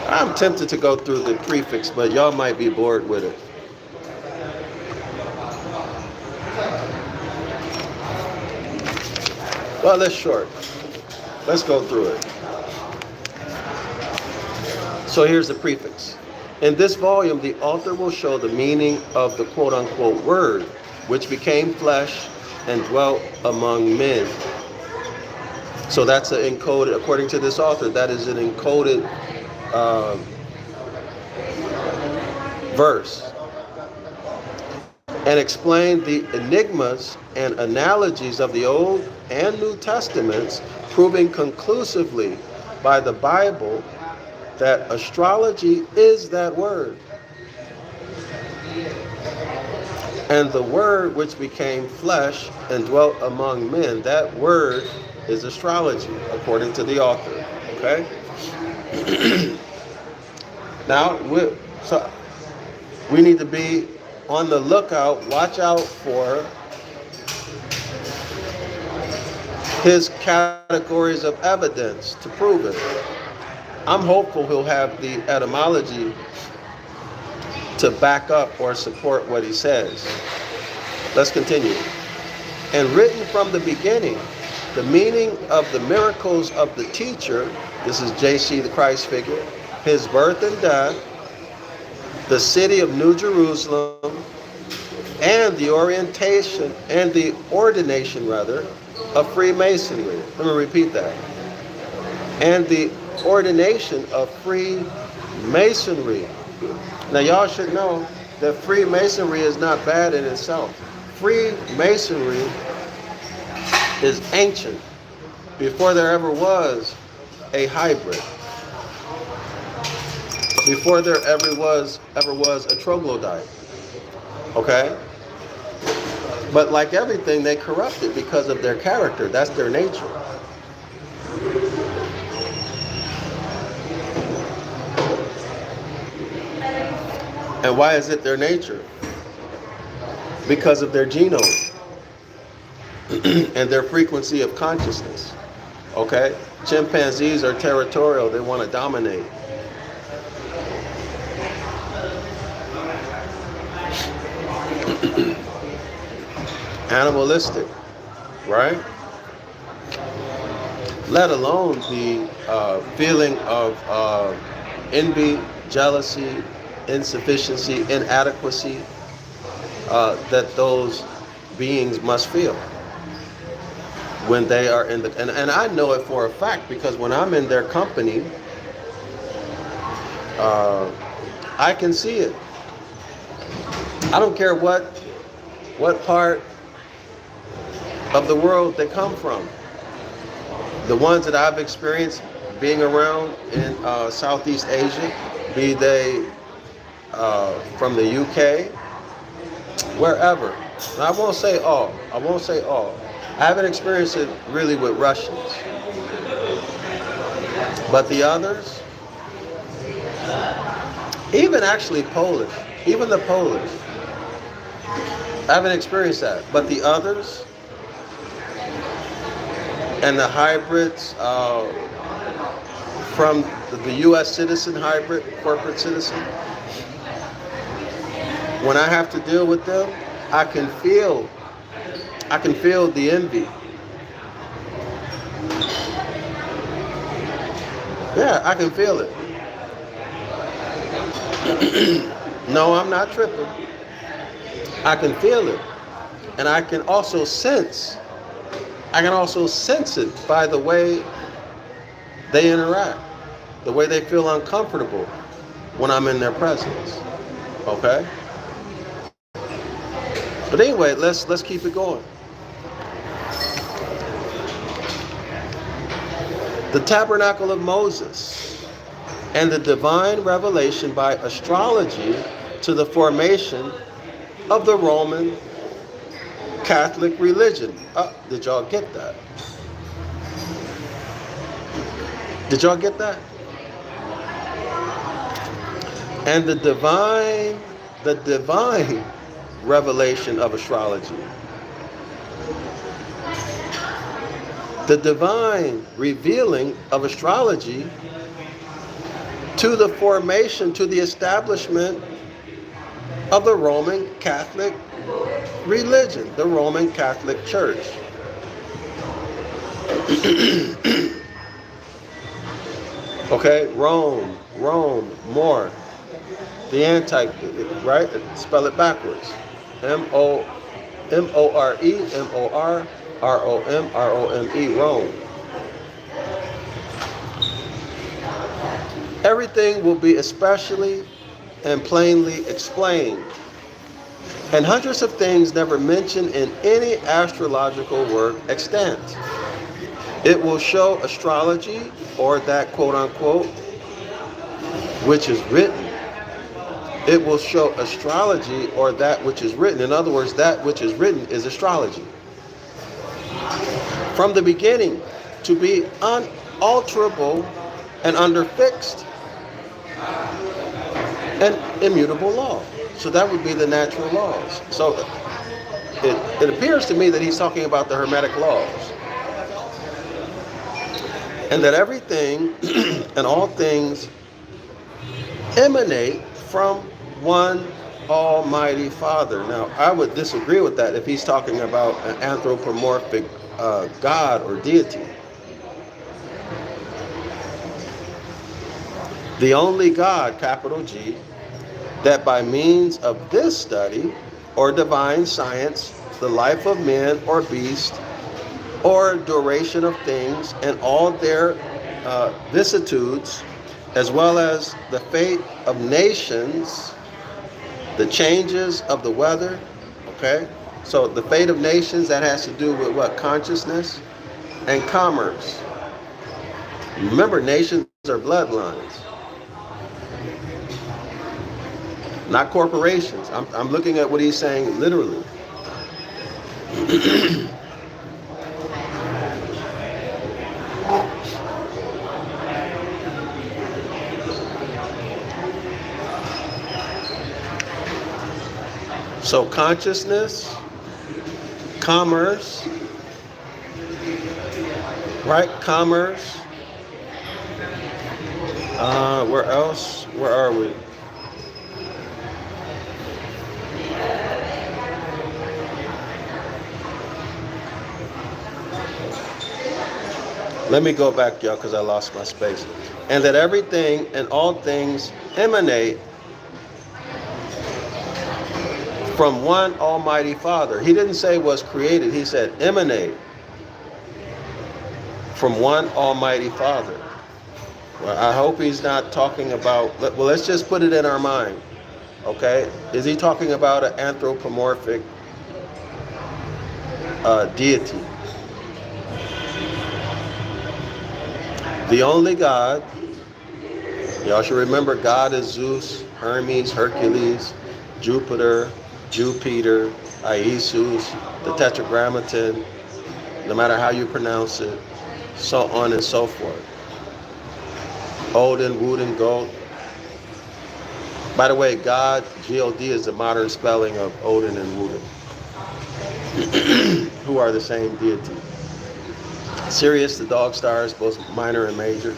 I'm tempted to go through the prefix, but y'all might be bored with it. Well, it's short. Let's go through it. So here's the prefix. In this volume, the author will show the meaning of the quote-unquote word, which became flesh and dwelt among men. So that's an encoded, according to this author, that is an encoded verse. And explain the enigmas and analogies of the Old and New Testaments, proving conclusively by the Bible that astrology is that word. And the word which became flesh and dwelt among men, that word is astrology, according to the author. Okay? Now, we need to be on the lookout, watch out for his categories of evidence to prove it. I'm hopeful he'll have the etymology to back up or support what he says. Let's continue. And written from the beginning, the meaning of the miracles of the teacher, this is JC, the Christ figure, his birth and death, the city of New Jerusalem, and the ordination of Freemasonry. Let me repeat that. And the ordination of Freemasonry. Now y'all should know that Freemasonry is not bad in itself. Freemasonry is ancient, before there ever was a hybrid, before there ever was a troglodyte. Okay? But like everything, they corrupted because of their character. That's their nature. And why is it their nature? Because of their genome and their frequency of consciousness. Okay? Chimpanzees are territorial. They want to dominate. Animalistic, right? Let alone the feeling of envy, jealousy, insufficiency, inadequacy that those beings must feel when they are in the, and I know it for a fact because when I'm in their company, I can see it. I don't care what part of the world they come from. The ones that I've experienced being around in Southeast Asia, be they from the UK, wherever. And I won't say all. I won't say all. I haven't experienced it really with Russians. But the others, even actually Polish, even the Polish, I haven't experienced that. But the others, and the hybrids from the U.S. citizen hybrid, corporate citizen, when I have to deal with them, I can feel the envy. Yeah, I can feel it. No, I'm not tripping. I can feel it. And I can also sense it by the way they interact, the way they feel uncomfortable when I'm in their presence. Okay? But anyway, let's keep it going. The Tabernacle of Moses and the divine revelation by astrology to the formation of the Roman Catholic religion. Did y'all get that? Did y'all get that? And the divine revelation of astrology. The divine revealing of astrology to the formation, to the establishment of the Roman Catholic religion, the Roman Catholic Church. Okay, Rome, more. The right? Spell it backwards. M-O-R-E-M-O-R-R-O-M-R-O-M-E, Rome. Everything will be especially and plainly explained, and hundreds of things never mentioned in any astrological work extant. It will show astrology, or that quote-unquote, which is written. It will show astrology, or that which is written. In other words, that which is written is astrology. From the beginning, to be unalterable and under fixed and immutable law. So that would be the natural laws. So it appears to me that he's talking about the Hermetic Laws. And that everything and all things emanate from one Almighty Father. Now, I would disagree with that if he's talking about an anthropomorphic God or deity. The only God, capital G, that by means of this study or divine science, the life of man or beast, or duration of things and all their vicissitudes, as well as the fate of nations, the changes of the weather, okay? So the fate of nations, that has to do with what? Consciousness and commerce. Remember, nations are bloodlines, not corporations. I'm looking at what he's saying literally. So consciousness, commerce, right? Commerce. Where else? Where are we? Let me go back, y'all, because I lost my space. And that everything and all things emanate from one Almighty Father. He didn't say was created. He said emanate from one Almighty Father. Well, I hope he's not talking about, well, let's just put it in our mind, okay? Is he talking about an anthropomorphic deity? The only God, y'all should remember God is Zeus, Hermes, Hercules, Jupiter, Jupiter, Isis, the Tetragrammaton, no matter how you pronounce it, so on and so forth. Odin, Woden, Gold. By the way, God, G-O-D, is the modern spelling of Odin and Woden, who are the same deity. Sirius, the dog stars, both minor and major.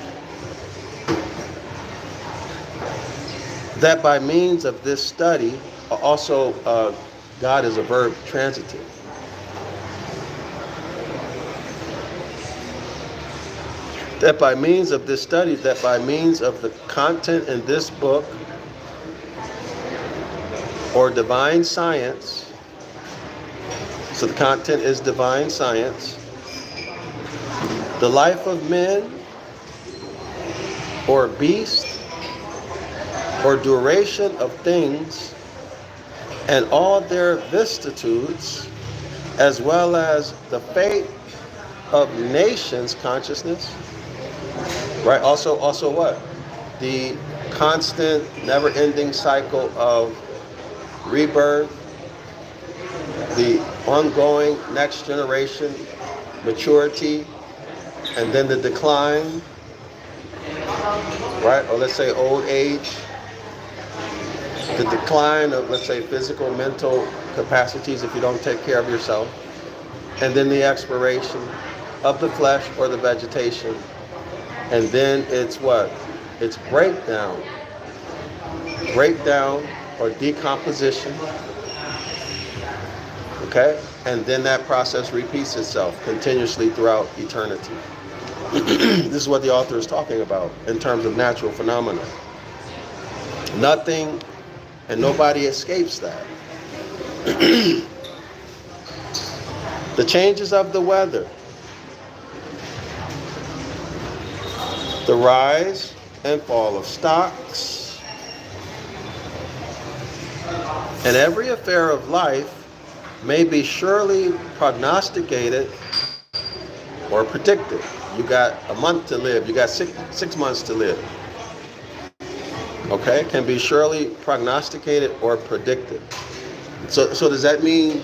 That by means of this study, also God is a verb transitive. That by means of this study, that by means of the content in this book or divine science, so the content is divine science, the life of men or beast or duration of things and all their vicissitudes, as well as the fate of nations' consciousness, right? Also what? The constant, never-ending cycle of rebirth, the ongoing next generation, maturity, and then the decline, right? Or let's say old age, the decline of, let's say, physical, mental capacities if you don't take care of yourself, and then the expiration of the flesh or the vegetation, and then it's what? It's breakdown or decomposition, okay? And then that process repeats itself continuously throughout eternity. This is what the author is talking about in terms of natural phenomena. Nothing and nobody escapes that. The changes of the weather, the rise and fall of stocks, and every affair of life may be surely prognosticated or predicted. You got a month to live, you got six months to live. Okay, can be surely prognosticated or predicted. So does that mean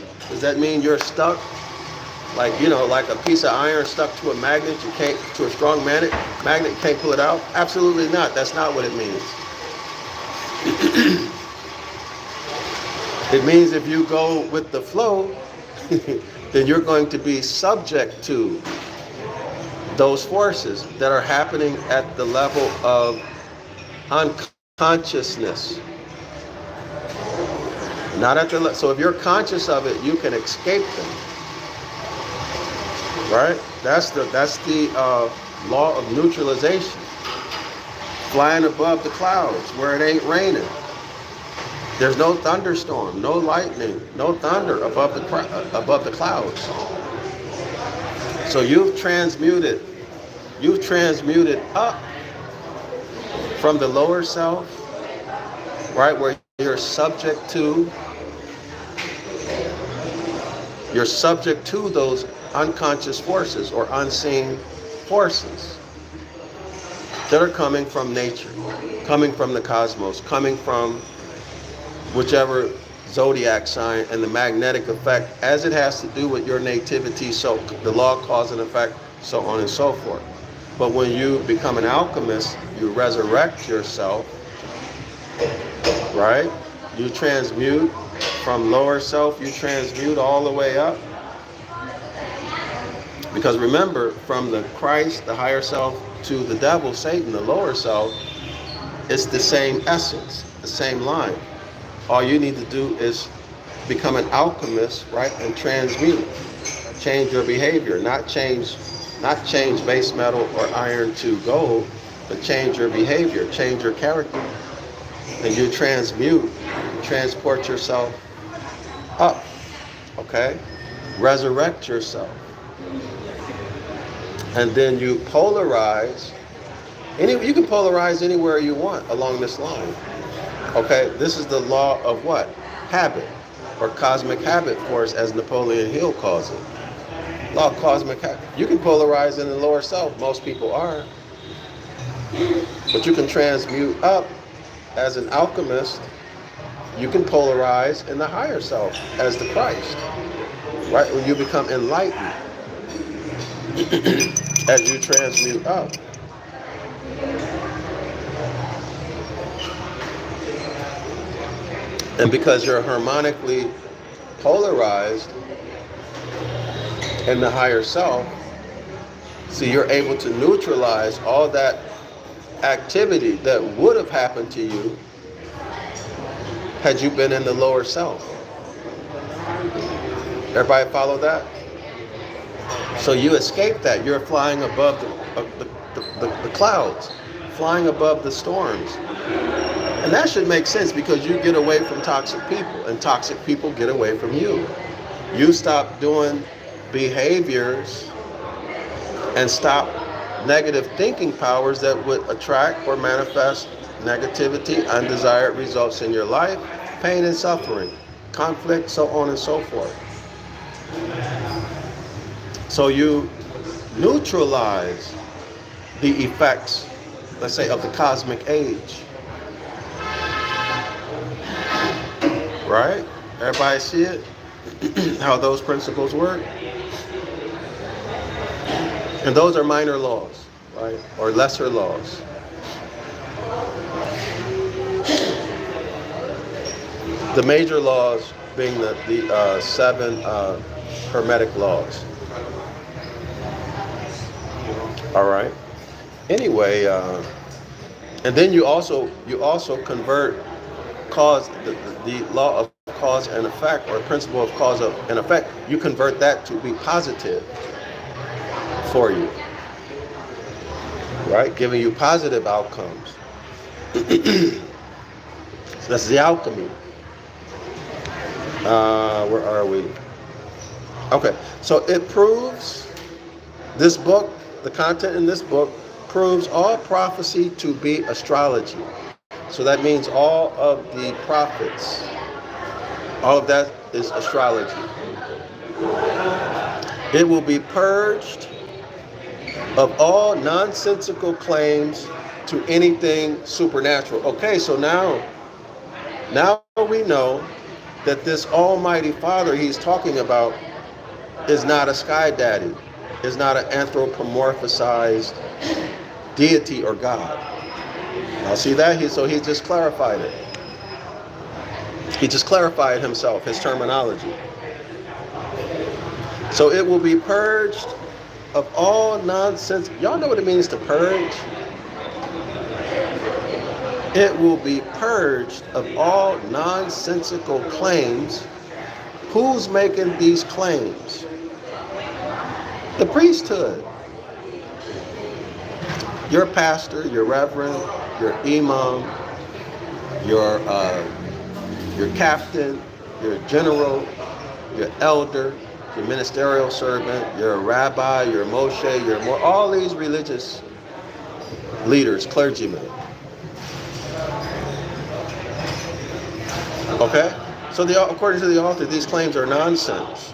you're stuck? Like, you know, like a piece of iron stuck to a magnet, to a strong magnet, you can't pull it out? Absolutely not. That's not what it means. It means if you go with the flow, then you're going to be subject to those forces that are happening at the level of unconsciousness. Not at the so if you're conscious of it, you can escape them. Right? That's the law of neutralization. Flying above the clouds where it ain't raining. There's no thunderstorm, no lightning, no thunder above the clouds. So you've transmuted up from the lower self, right, where you're subject to those unconscious forces or unseen forces that are coming from nature, coming from the cosmos, coming from whichever zodiac sign, and the magnetic effect as it has to do with your nativity, so the law, cause and effect, so on and so forth. But when you become an alchemist, you resurrect yourself, right? You transmute from lower self, you transmute all the way up. Because remember, from the Christ, the higher self, to the devil, Satan, the lower self, it's the same essence, the same line. All you need to do is become an alchemist, right, and transmute. Change your behavior, not change Not change base metal or iron to gold, but change your behavior, change your character. And you transmute, transport yourself up, okay? Resurrect yourself. And then you polarize. You can polarize anywhere you want along this line. Okay, this is the law of what? Habit, or cosmic habit force, as Napoleon Hill calls it. Law of cosmic habit. You can polarize in the lower self. Most people are. But you can transmute up as an alchemist. You can polarize in the higher self as the Christ. Right? When you become enlightened. As you transmute up. And because you're harmonically polarized in the higher self, see, you're able to neutralize all that activity that would have happened to you had you been in the lower self. Everybody follow that? So you escape that. You're flying above the clouds, flying above the storms. And that should make sense because you get away from toxic people, and toxic people get away from you. You stop doing behaviors and stop negative thinking powers that would attract or manifest negativity, undesired results in your life, pain and suffering, conflict, so on and so forth. So you neutralize the effects, let's say, of the cosmic age. Right? Everybody see it? How those principles work? And those are minor laws, right? Or lesser laws. The major laws being the 7 Hermetic Laws. All right. Anyway, and then you also convert the law of cause and effect, or principle of cause and effect. You convert that to be positive for you, right? Giving you positive outcomes. So that's the alchemy. Where are we? Okay, so it proves, this book, the content in this book, proves all prophecy to be astrology. So that means all of the prophets, all of that is astrology. It will be purged of all nonsensical claims to anything supernatural. Okay, so now we know that this Almighty Father he's talking about is not a sky daddy, is not an anthropomorphized deity or God. Now see that? He just clarified it. He just clarified himself, his terminology. So it will be purged of all nonsense. Y'all know what it means to purge? It will be purged of all nonsensical claims. Who's making these claims? The priesthood. Your pastor, your reverend, your imam, your captain, your general, your elder, your ministerial servant, your rabbi, your Moshe, all these religious leaders, clergymen. Okay? So according to the author, these claims are nonsense.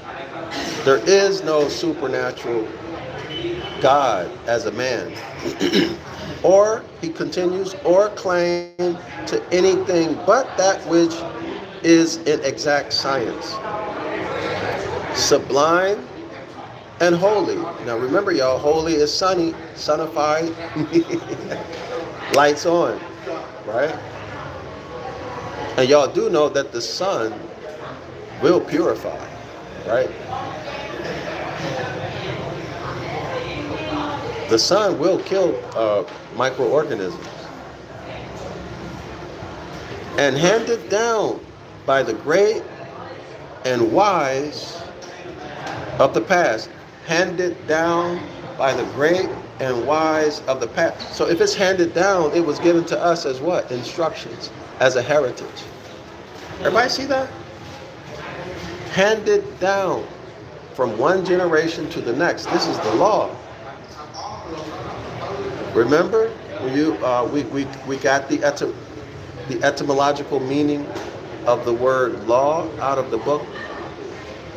There is no supernatural God as a man. Or, he continues, or claim to anything but that which is in exact science. Sublime and holy. Now remember, y'all, holy is sunny, sunified, lights on, right? And y'all do know that the sun will purify, right? The sun will kill microorganisms. And handed down by the great and wise of the past. Handed down by the great and wise of the past. So if it's handed down, it was given to us as what? Instructions, as a heritage. Everybody see that? Handed down from one generation to the next. This is the law. Remember, when we got the etymological meaning of the word law out of the book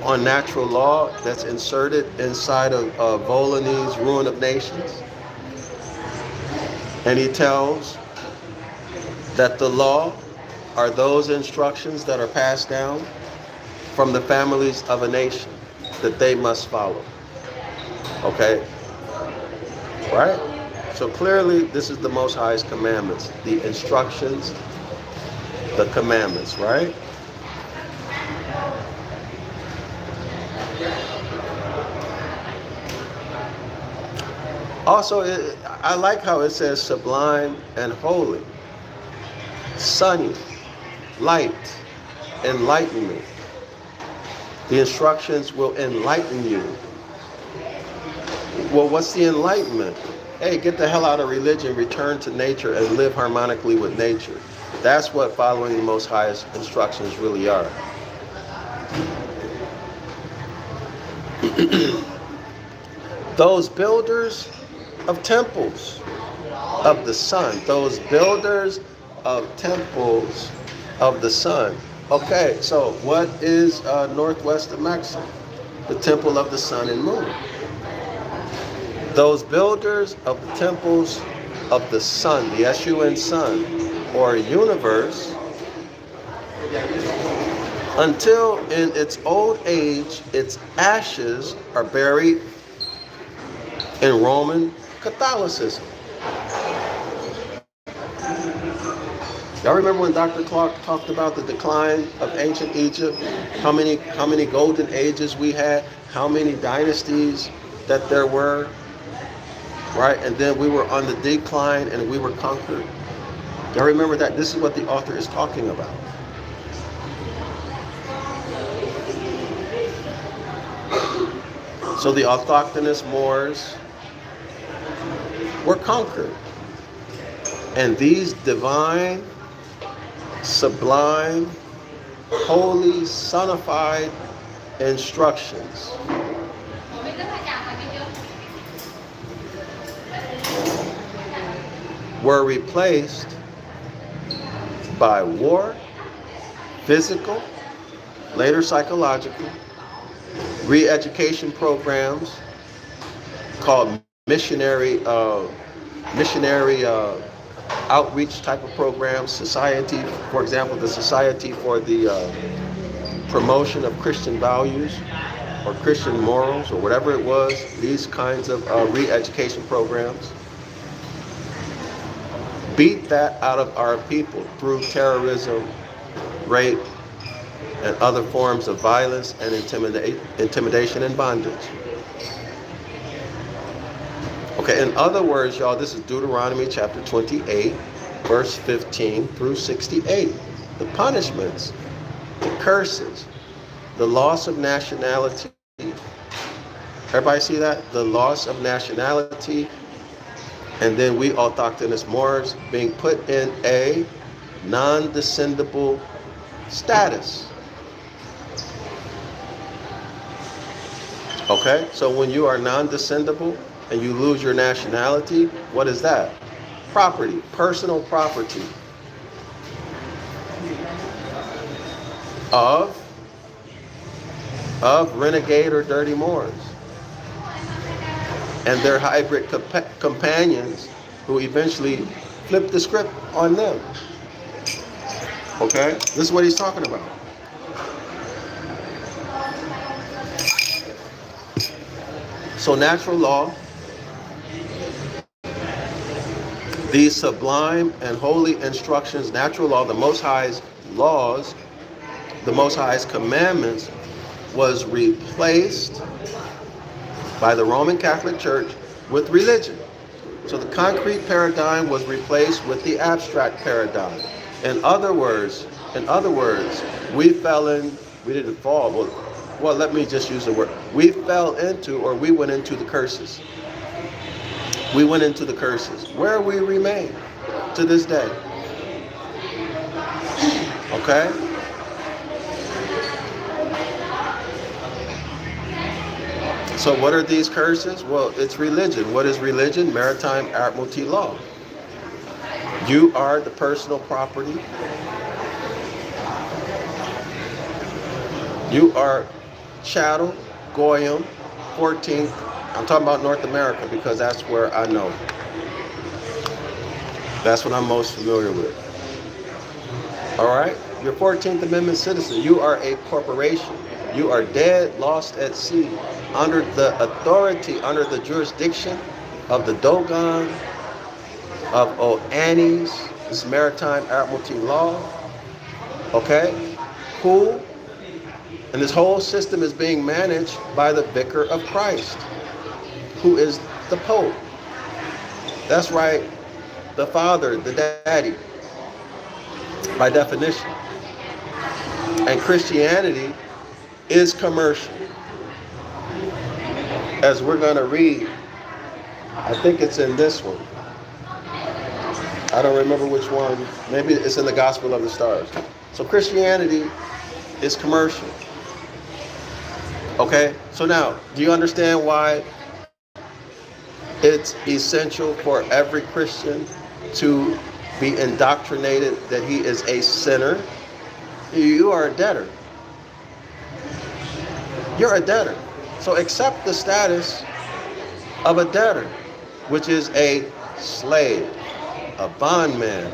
on natural law that's inserted inside of Volney's Ruin of Nations. And he tells that the law are those instructions that are passed down from the families of a nation that they must follow. Okay? Right? So clearly, this is the Most High's commandments, the instructions, the commandments, right? Also, I like how it says sublime and holy, sunny, light, enlightenment. The instructions will enlighten you. Well, what's the enlightenment? Hey, get the hell out of religion, return to nature, and live harmonically with nature. That's what following the Most High's instructions really are. Those builders of temples of the sun, those builders of temples of the sun. Okay, so what is northwest of Mexico? The temple of the sun and moon. Those builders of the temples of the sun, the S-U-N sun, or universe, until in its old age, its ashes are buried in Roman Catholicism. Y'all remember when Dr. Clark talked about the decline of ancient Egypt? How many golden ages we had? How many dynasties that there were? Right? And then we were on the decline and we were conquered. Y'all remember that? This is what the author is talking about. So the autochthonous Moors were conquered. And these divine, sublime, holy, sonified instructions were replaced by war, physical, later psychological, re-education programs called missionary outreach type of programs, society, for example, the Society for the Promotion of Christian Values or Christian Morals or whatever it was, these kinds of re-education programs. Beat that out of our people through terrorism, rape, and other forms of violence and intimidation and bondage. Okay, in other words, y'all, this is Deuteronomy chapter 28, verse 15 through 68. The punishments, the curses, the loss of nationality. Everybody see that? The loss of nationality. And then we autochthonous Moors being put in a non-descendable status. Okay, so when you are non-descendable and you lose your nationality, what is that? Property, personal property of renegade or dirty Moors and their hybrid companions who eventually flip the script on them. Okay, this is what he's talking about. So natural law, these sublime and holy instructions, natural law, the Most High's laws, the Most High's commandments, was replaced by the Roman Catholic Church with religion. So the concrete paradigm was replaced with the abstract paradigm. In other words, we didn't fall. Well, let me just use the word. We fell into, or we went into the curses. We went into the curses, where we remain to this day. Okay? So what are these curses? Well, it's religion. What is religion? Maritime Admiralty law. You are the personal property. You are chattel, goyim, 14th. I'm talking about North America because that's where I know. That's what I'm most familiar with. All right? You're 14th Amendment citizen. You are a corporation. You are dead, lost at sea, under the authority, under the jurisdiction of the Dogon, of Oannes, this maritime admiralty law. Okay? Who? And this whole system is being managed by the Vicar of Christ, who is the Pope. That's right, the father, the daddy, by definition. And Christianity is commercial. As we're going to read, I think it's in this one. I don't remember which one. Maybe it's in the Gospel of the Stars. So Christianity is commercial. Okay, so now, do you understand why it's essential for every Christian to be indoctrinated that he is a sinner? You are a debtor. You're a debtor. So accept the status of a debtor, which is a slave, a bondman.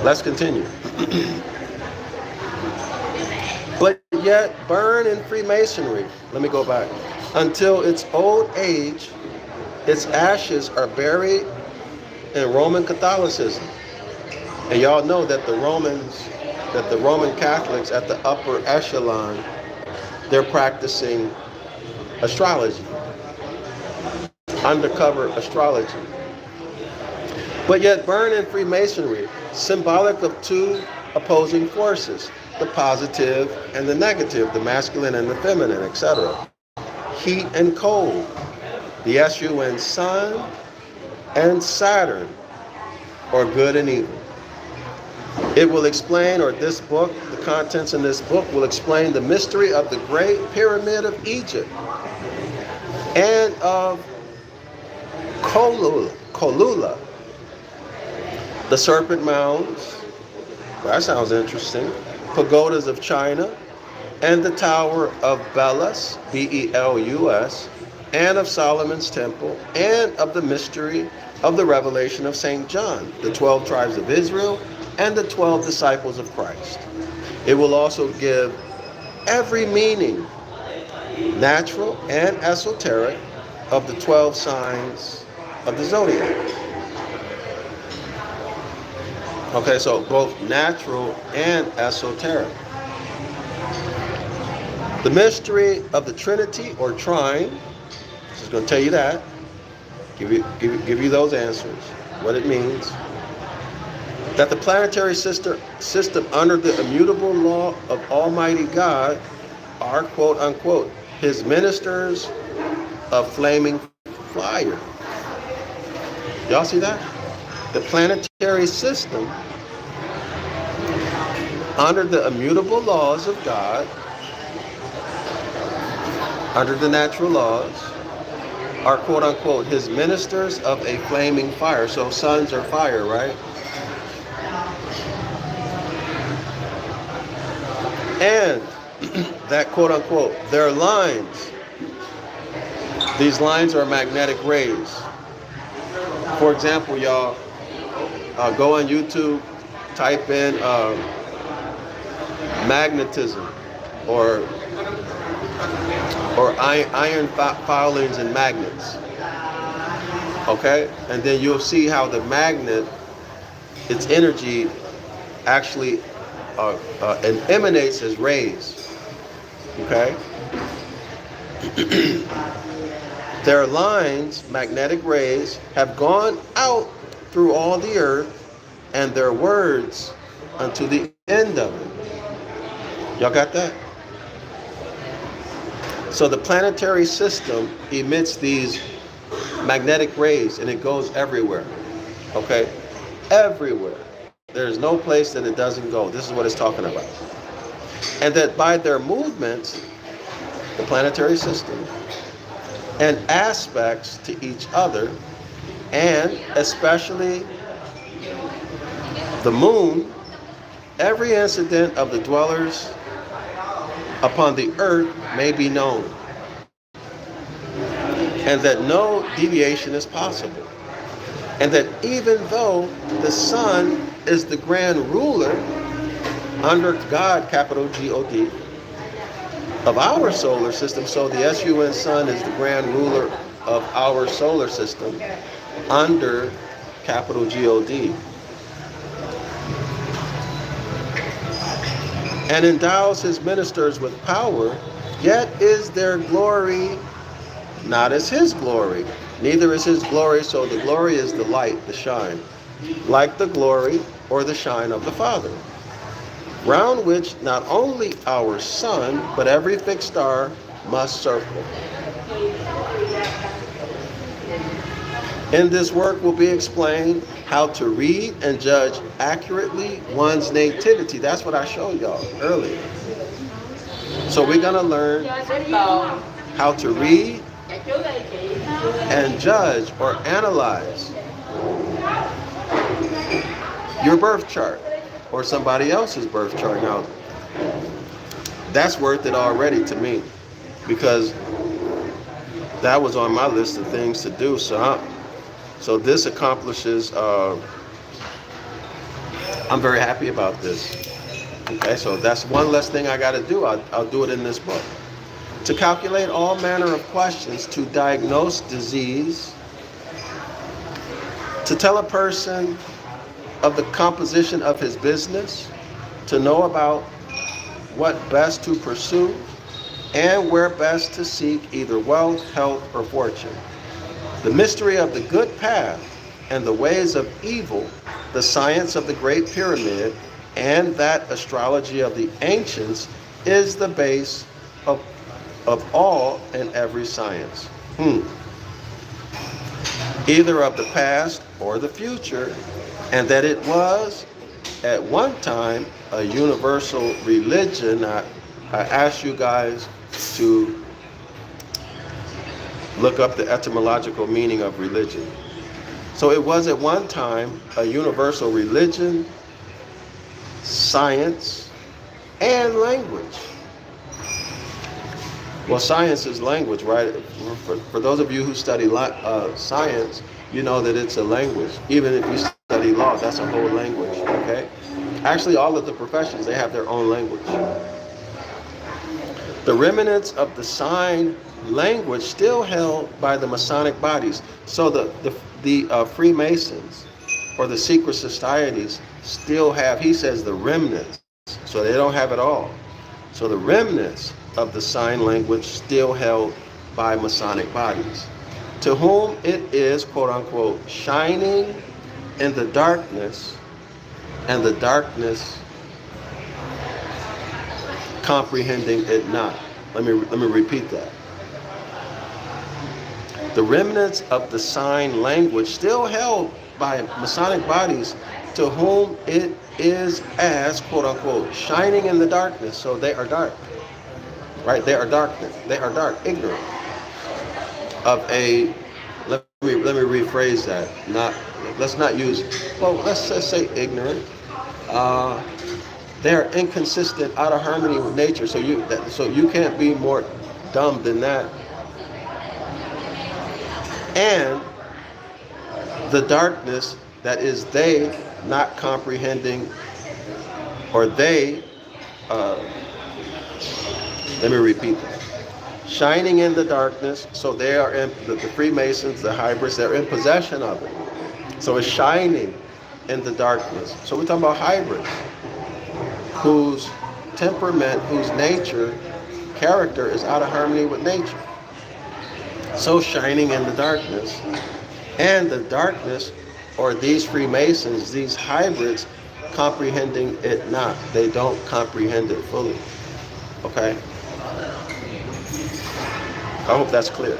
Let's continue. But yet burn in Freemasonry. Let me go back. Until its old age, its ashes are buried in Roman Catholicism. And y'all know that the Roman Catholics at the upper echelon, they're practicing astrology, undercover astrology. But yet burn in Freemasonry, symbolic of two opposing forces, the positive and the negative, the masculine and the feminine, etc. Heat and cold, the sun, sun and Saturn, or good and evil. It will explain, or this book, the contents in this book will explain the mystery of the Great Pyramid of Egypt and of Kolula, the Serpent Mounds, that sounds interesting, pagodas of China, and the Tower of Belus, B-E-L-U-S, and of Solomon's Temple, and of the mystery of the revelation of St. John, the 12 tribes of Israel, and the 12 disciples of Christ. It will also give every meaning, natural and esoteric, of the 12 signs of the zodiac. Okay, so both natural and esoteric. The mystery of the Trinity or Trine, this is going to tell you that, give you those answers, what it means. That the planetary system under the immutable law of Almighty God are, quote unquote, his ministers of flaming fire. Y'all see that? The planetary system under the immutable laws of God, under the natural laws, are, quote unquote, his ministers of a flaming fire. So suns are fire, right? And that, quote unquote, their lines, these lines are magnetic rays. For example, y'all, go on YouTube, type in magnetism or iron filings and magnets. Okay? And then you'll see how the magnet, its energy actually emanates as rays. Okay? Their lines, magnetic rays, have gone out through all the earth, and their words unto the end of it. Y'all got that? So the planetary system emits these magnetic rays, and it goes everywhere. Okay? Everywhere. There's no place that it doesn't go. This is what it's talking about. And that by their movements, the planetary system, and aspects to each other, and especially the moon, every incident of the dwellers upon the earth may be known, and that no deviation is possible, and that even though the sun is the grand ruler under God, capital G-O-D, of our solar system, so the S-U-N sun is the grand ruler of our solar system under capital G-O-D, and endows his ministers with power, yet is their glory not as his glory, neither is his glory, so the glory is the light, the shine, like the glory or the shine of the Father, round which not only our sun, but every fixed star must circle. In this work will be explained how to read and judge accurately one's nativity. That's what I showed y'all earlier. So we're going to learn how to read and judge or analyze your birth chart or somebody else's birth chart. Now, that's worth it already to me, because that was on my list of things to do. So this accomplishes, I'm very happy about this. Okay, so that's one less thing I got to do. I'll do it in this book. To calculate all manner of questions, to diagnose disease, to tell a person of the composition of his business, to know about what best to pursue, and where best to seek either wealth, health, or fortune. The mystery of the good path and the ways of evil, the science of the Great Pyramid, and that astrology of the ancients is the base of all and every science. Either of the past or the future, and that it was at one time a universal religion. I asked you guys to look up the etymological meaning of religion. So it was at one time a universal religion, science, and language. Well, science is language, right? For those of you who study science, you know that it's a language. Even if you study law, that's a whole language, okay? Actually, all of the professions, they have their own language. The remnants of the sign language still held by the Masonic bodies. So the Freemasons or the secret societies still have, he says, the remnants. So they don't have it all. So the remnants of the sign language still held by Masonic bodies, to whom it is, quote unquote, shining in the darkness, and the darkness comprehending it not. Let me repeat that. The remnants of the sign language still held by Masonic bodies, to whom it is as, quote unquote, shining in the darkness. So they are dark, right? They are darkness. They are dark, ignorant of a. Let me rephrase that. Let's not use. Well, let's just say ignorant. They are inconsistent, out of harmony with nature. So you can't be more dumb than that. And the darkness that is they not comprehending, or they, let me repeat that. Shining in the darkness, so they are in, the Freemasons, the hybrids, they're in possession of it. So it's shining in the darkness. So we're talking about hybrids, whose temperament, whose nature, character is out of harmony with nature. So shining in the darkness. And the darkness, or these Freemasons, these hybrids, comprehending it not. They don't comprehend it fully. Okay? I hope that's clear.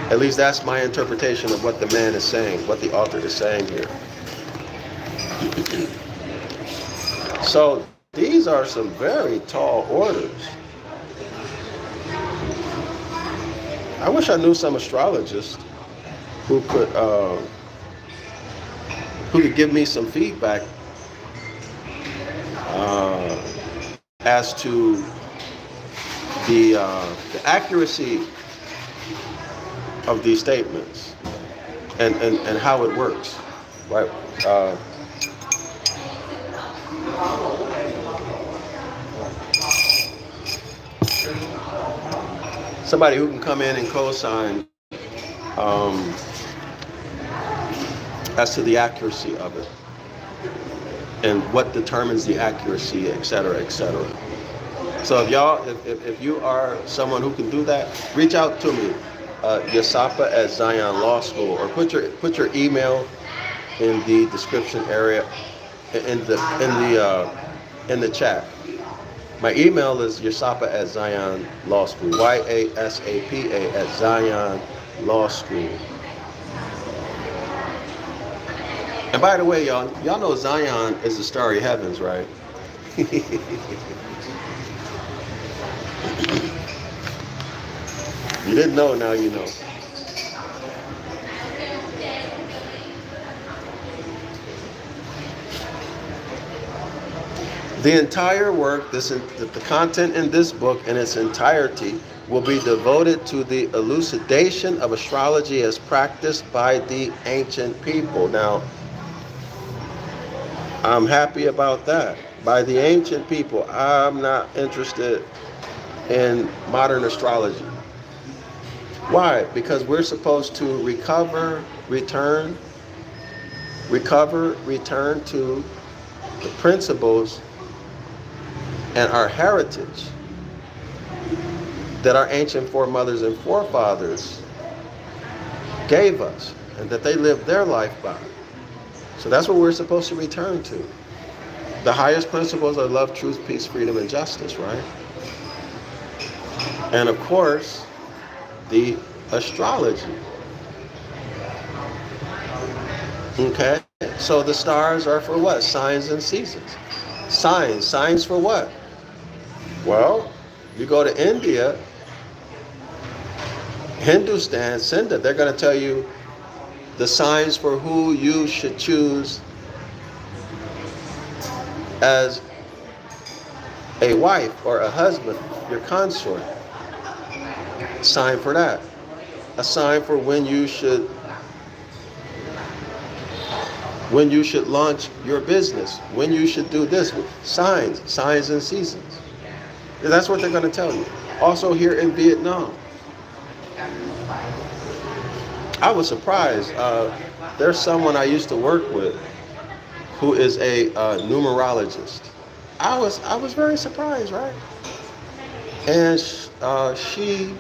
At least that's my interpretation of what the man is saying, what the author is saying here. So these are some very tall orders. I wish I knew some astrologists who could give me some feedback as to the accuracy of these statements and how it works, right? Somebody who can come in and co-sign as to the accuracy of it and what determines the accuracy, et cetera, et cetera. So if you are someone who can do that, reach out to me, Yasapa at Zion Law School, or put your email in the description area in the chat. My email is Yasapa at Zion Law School, YASAPA at Zion Law School. And by the way, y'all know Zion is the starry heavens, right? You didn't know, now you know. The entire work, the content in this book in its entirety, will be devoted to the elucidation of astrology as practiced by the ancient people. Now, I'm happy about that. By the ancient people, I'm not interested in modern astrology. Why? Because we're supposed to return to the principles and our heritage that our ancient foremothers and forefathers gave us and that they lived their life by. So that's what we're supposed to return to. The highest principles are love, truth, peace, freedom, and justice, right? And of course, the astrology. Okay? So the stars are for what? Signs and seasons. Signs for what? Well, you go to India, Hindustan, Sindha, they're going to tell you the signs for who you should choose as a wife or a husband, your consort. Sign for that. A sign for when you should launch your business, when you should do this. Signs and seasons. That's what they're going to tell you. Also here in Vietnam, I was surprised. There's someone I used to work with who is a numerologist. I was very surprised, right? And she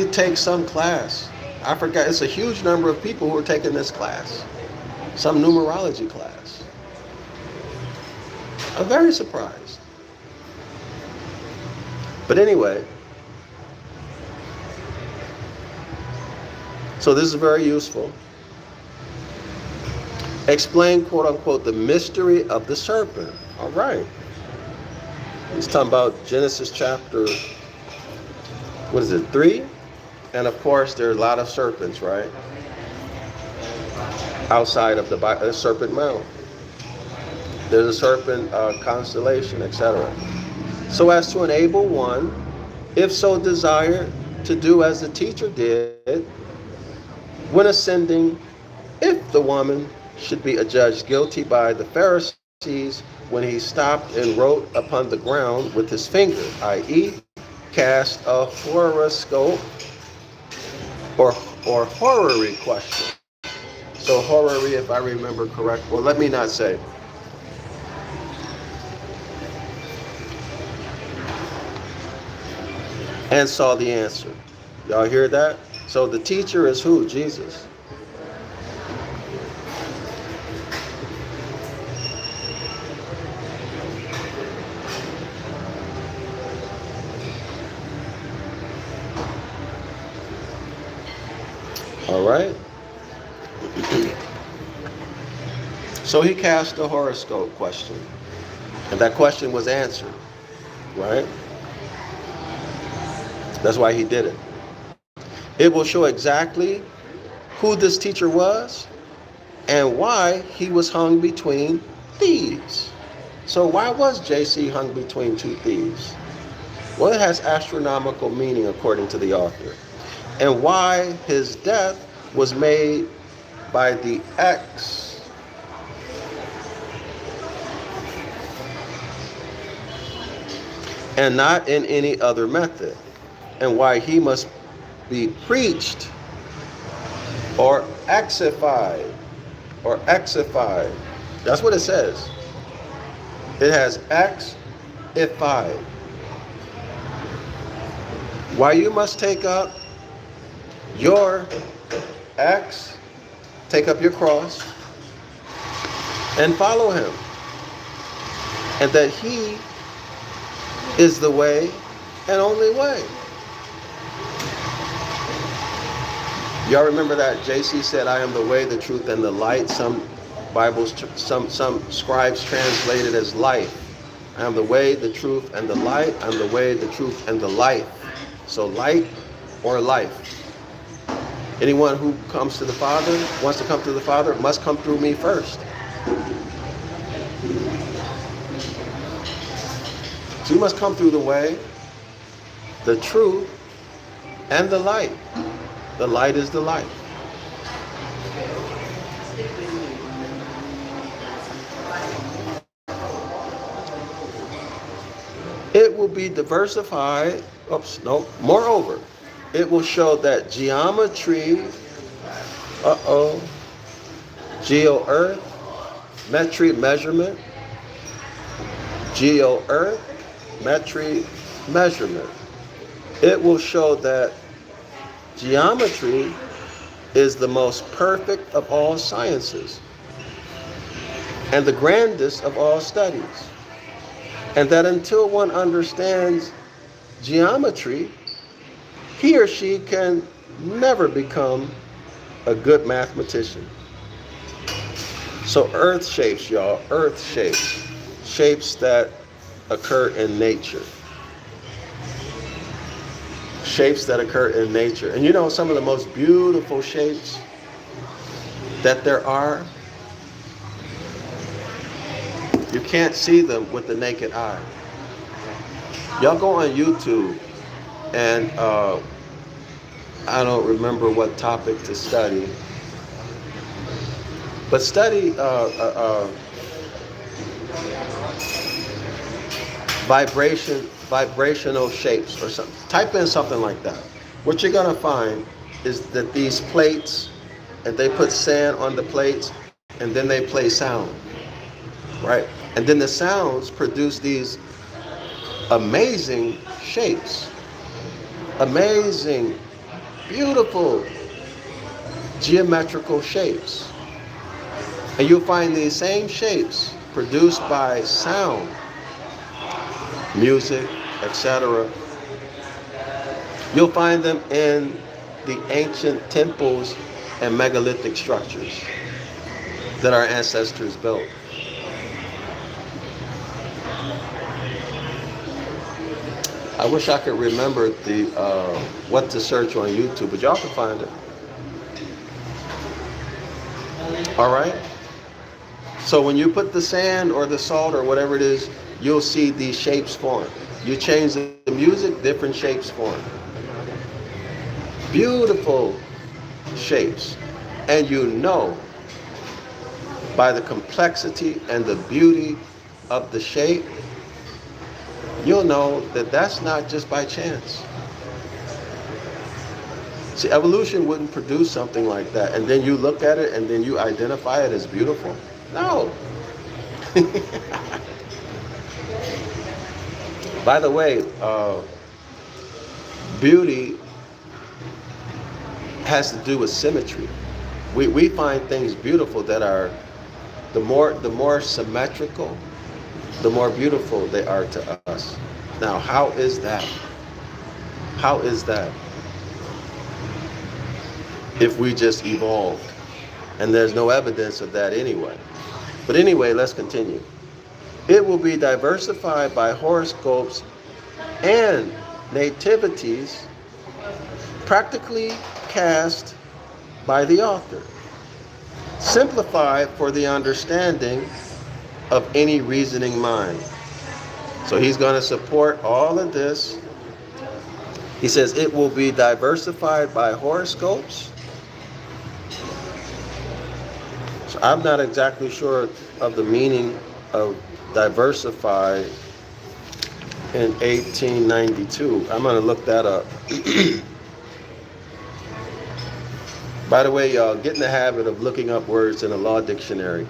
takes some class. I forgot. It's a huge number of people who are taking this class, some numerology class. I'm very surprised. But anyway, so this is very useful. Explain, quote unquote, the mystery of the serpent. All right. He's talking about Genesis chapter, 3? And of course, there are a lot of serpents, right? Outside of the serpent mouth. There's a serpent constellation, etc. So as to enable one, if so desired, to do as the teacher did, when ascending, if the woman should be adjudged guilty by the Pharisees when he stopped and wrote upon the ground with his finger, i.e., cast a horoscope or horary question. So horary, if I remember correct, well, let me not say. And saw the answer. Y'all hear that? So the teacher is who? Jesus. All right. So he cast a horoscope question, and that question was answered, right? That's why he did it. It will show exactly who this teacher was and why he was hung between thieves. So why was JC hung between two thieves? Well, it has astronomical meaning according to the author. And why his death was made by the X and not in any other method. And why he must be preached or exified or exified. That's what it says. It has exified. Why you must take up your X, take up your cross, and follow him. And that he is the way and only way. Y'all remember that JC said, I am the way, the truth, and the light. Some Bibles, some scribes translate it as life. I am the way, the truth, and the light. I'm the way, the truth, and the life. So light or life. Anyone who comes to the Father, wants to come to the Father, must come through me first. So you must come through the way, the truth, and the light. The light is the light. It will be diversified. Oops, no. Moreover, it will show that geometry, geo-earth, metry, measurement, geo-earth, metry, measurement. It will show that geometry is the most perfect of all sciences and the grandest of all studies. And that until one understands geometry, he or she can never become a good mathematician. So earth shapes, y'all, earth shapes, shapes that occur in nature. Shapes that occur in nature. And you know some of the most beautiful shapes that there are? You can't see them with the naked eye. Y'all go on YouTube and I don't remember what topic to study, but study vibrational shapes or something. Type in something like that. What you're gonna find is that these plates, and they put sand on the plates, and then they play sound, right? And then the sounds produce these amazing shapes, amazing, beautiful geometrical shapes. And you'll find these same shapes produced by sound, music, etc. You'll find them in the ancient temples and megalithic structures that our ancestors built. I wish I could remember the what to search on YouTube, but y'all can find it. All right? So when you put the sand or the salt or whatever it is, you'll see these shapes form. You change the music, different shapes form. Beautiful shapes. And you know by the complexity and the beauty of the shape, you'll know that that's not just by chance. See, evolution wouldn't produce something like that, and then you look at it and then you identify it as beautiful. No. By the way, beauty has to do with symmetry. We find things beautiful that are, the more symmetrical, the more beautiful they are to us. Now, how is that? How is that? if we just evolved. And there's no evidence of that anyway. But anyway, let's continue. It will be diversified by horoscopes and nativities practically cast by the author, simplified for the understanding of any reasoning mind. So he's going to support all of this. He says it will be diversified by horoscopes. So I'm not exactly sure of the meaning of diversified in 1892. I'm going to look that up. By the way, y'all, get in the habit of looking up words in a law dictionary.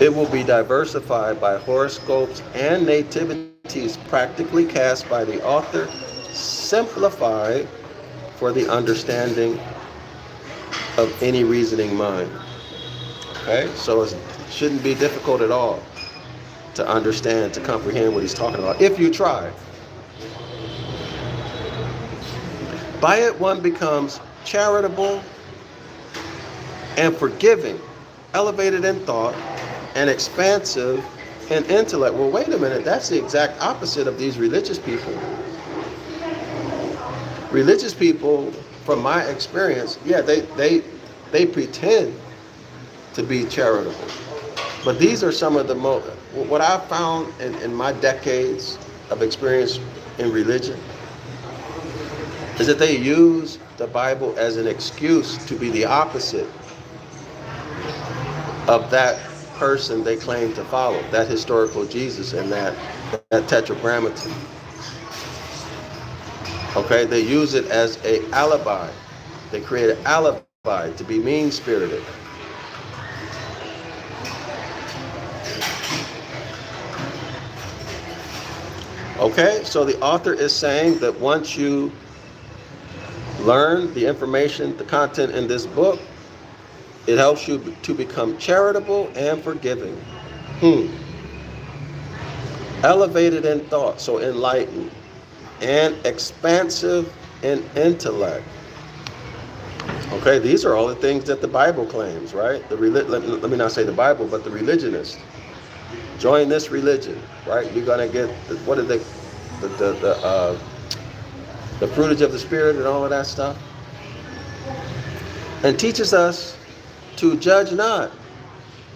It will be diversified by horoscopes and nativities practically cast by the author, simplified for the understanding of any reasoning mind. Okay, so it shouldn't be difficult at all to understand, to comprehend what he's talking about, if you try. By it, one becomes charitable and forgiving, elevated in thought, and expansive in intellect. Well, wait a minute, that's the exact opposite of these religious people. Religious people, from my experience, yeah, they pretend to be charitable. But these are some of the most, what I've found in my decades of experience in religion, is that they use the Bible as an excuse to be the opposite of that person they claim to follow, that historical Jesus and that tetragrammaton. Okay, they use it as an alibi. They create an alibi to be mean-spirited. Okay, so the author is saying that once you learn the information, the content in this book, it helps you to become charitable and forgiving. Elevated in thought, so enlightened, and expansive in intellect. Okay, these are all the things that the Bible claims, right? Let me not say the Bible, but the religionists. Join this religion, right? You're gonna get the fruitage of the Spirit and all of that stuff, and teaches us to judge not,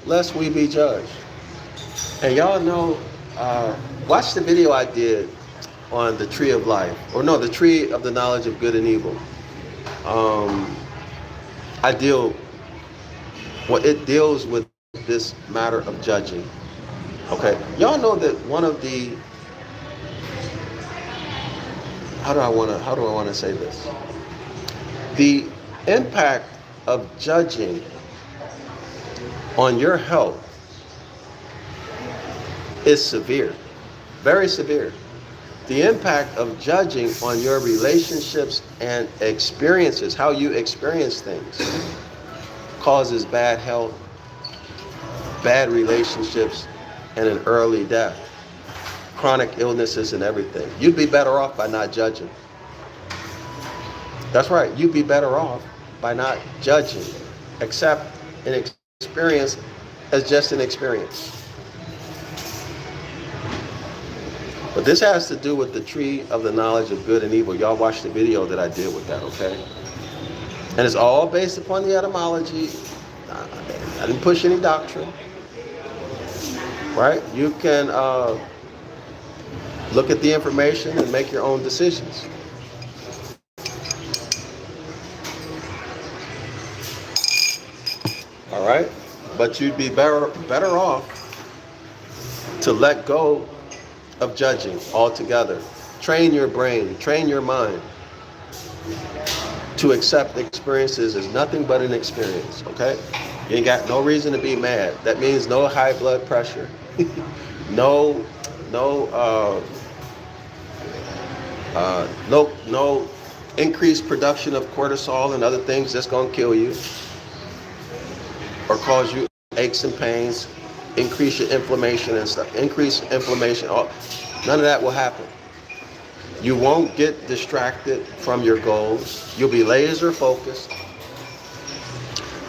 lest we be judged. And y'all know, watch the video I did on the tree of life, or no, the tree of the knowledge of good and evil. It deals with this matter of judging. Okay, y'all know that one of the, how do I want to say this? The impact of judging on your health is severe, very severe. The impact of judging on your relationships and experiences, how you experience things, causes bad health, bad relationships, and an early death, chronic illnesses and everything. You'd be better off by not judging. That's right, you'd be better off by not judging. Accept an experience as just an experience. But this has to do with the tree of the knowledge of good and evil. Y'all watch the video that I did with that, okay? And it's all based upon the etymology. I didn't push any doctrine. Right? You can look at the information and make your own decisions. All right? But you'd be better off to let go of judging altogether. Train your brain, train your mind to accept experiences as nothing but an experience, okay? You ain't got no reason to be mad. That means no high blood pressure, no increased production of cortisol and other things that's gonna kill you or cause you aches and pains, increase your inflammation and stuff. Increase inflammation, none of that will happen. You won't get distracted from your goals. You'll be laser focused.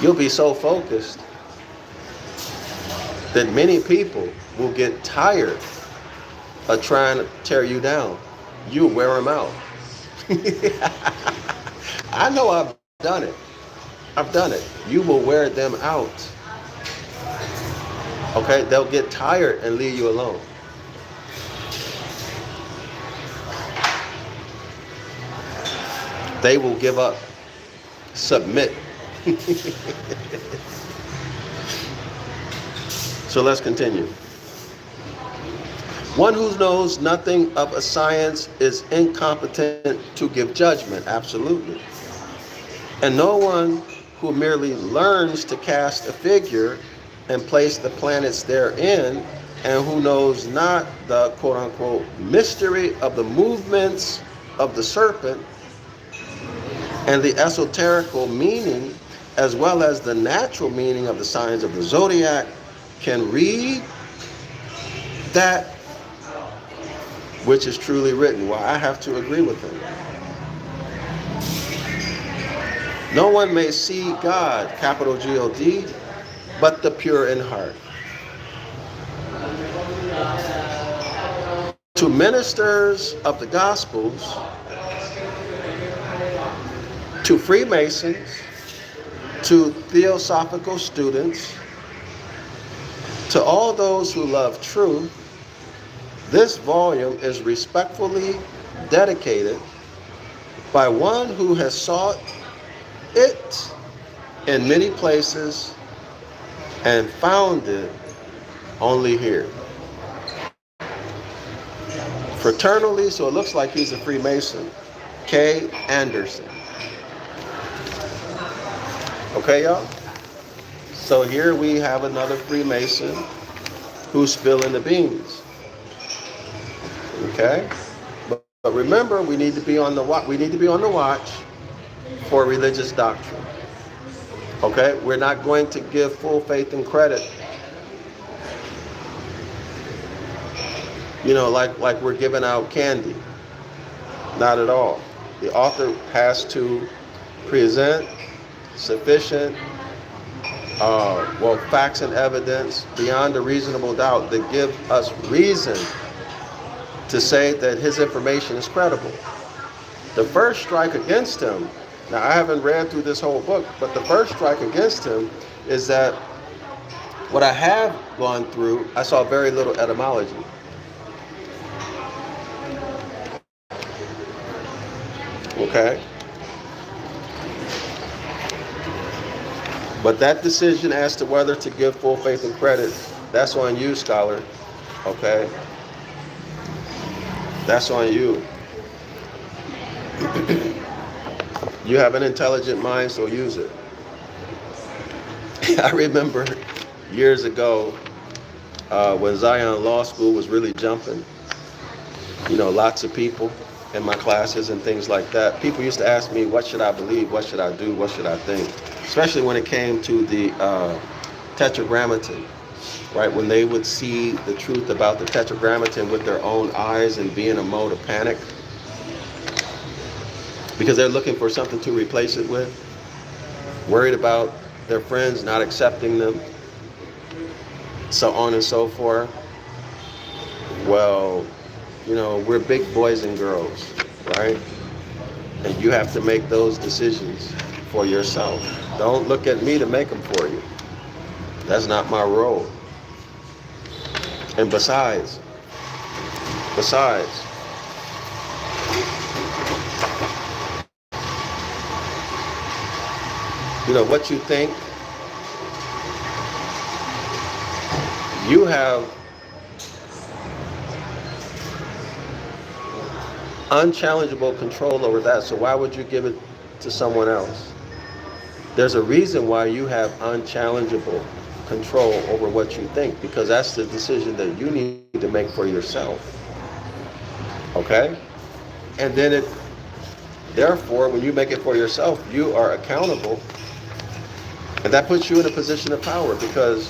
You'll be so focused that many people will get tired of trying to tear you down. You'll wear them out. I know I've done it. I've done it. You will wear them out. Okay? They'll get tired and leave you alone. They will give up. Submit. So let's continue. One who knows nothing of a science is incompetent to give judgment. Absolutely. And no one who merely learns to cast a figure and place the planets therein, and who knows not the quote-unquote mystery of the movements of the serpent and the esoterical meaning, as well as the natural meaning of the signs of the zodiac, can read that which is truly written. Well, I have to agree with him. No one may see God, capital G-O-D, but the pure in heart. To ministers of the Gospels, to Freemasons, to theosophical students, to all those who love truth, this volume is respectfully dedicated by one who has sought it in many places and found it only here. Fraternally, so it looks like he's a Freemason. K. Anderson. Okay, y'all? So here we have another Freemason who's spilling the beans. Okay? But remember, we need to be on the watch for religious doctrine. Okay? We're not going to give full faith and credit. You know, like we're giving out candy. Not at all. The author has to present sufficient facts and evidence beyond a reasonable doubt that give us reason to say that his information is credible. The first strike against him, now I haven't read through this whole book, but the first strike against him is that what I have gone through, I saw very little etymology. Okay? But that decision as to whether to give full faith and credit, that's on you, scholar. Okay? That's on you. You have an intelligent mind, so use it. I remember years ago when Zion Law School was really jumping, you know, lots of people in my classes and things like that. People used to ask me, what should I believe? What should I do? What should I think? Especially when it came to the tetragrammaton, right? When they would see the truth about the tetragrammaton with their own eyes and be in a mode of panic because they're looking for something to replace it with, worried about their friends not accepting them, so on and so forth. Well, you know, we're big boys and girls, right? And you have to make those decisions for yourself. Don't look at me to make them for you. That's not my role. And besides, you know, what you think, you have unchallengeable control over that, so why would you give it to someone else? There's a reason why you have unchallengeable control over what you think, because that's the decision that you need to make for yourself. Okay? And then therefore, when you make it for yourself, you are accountable, and that puts you in a position of power, because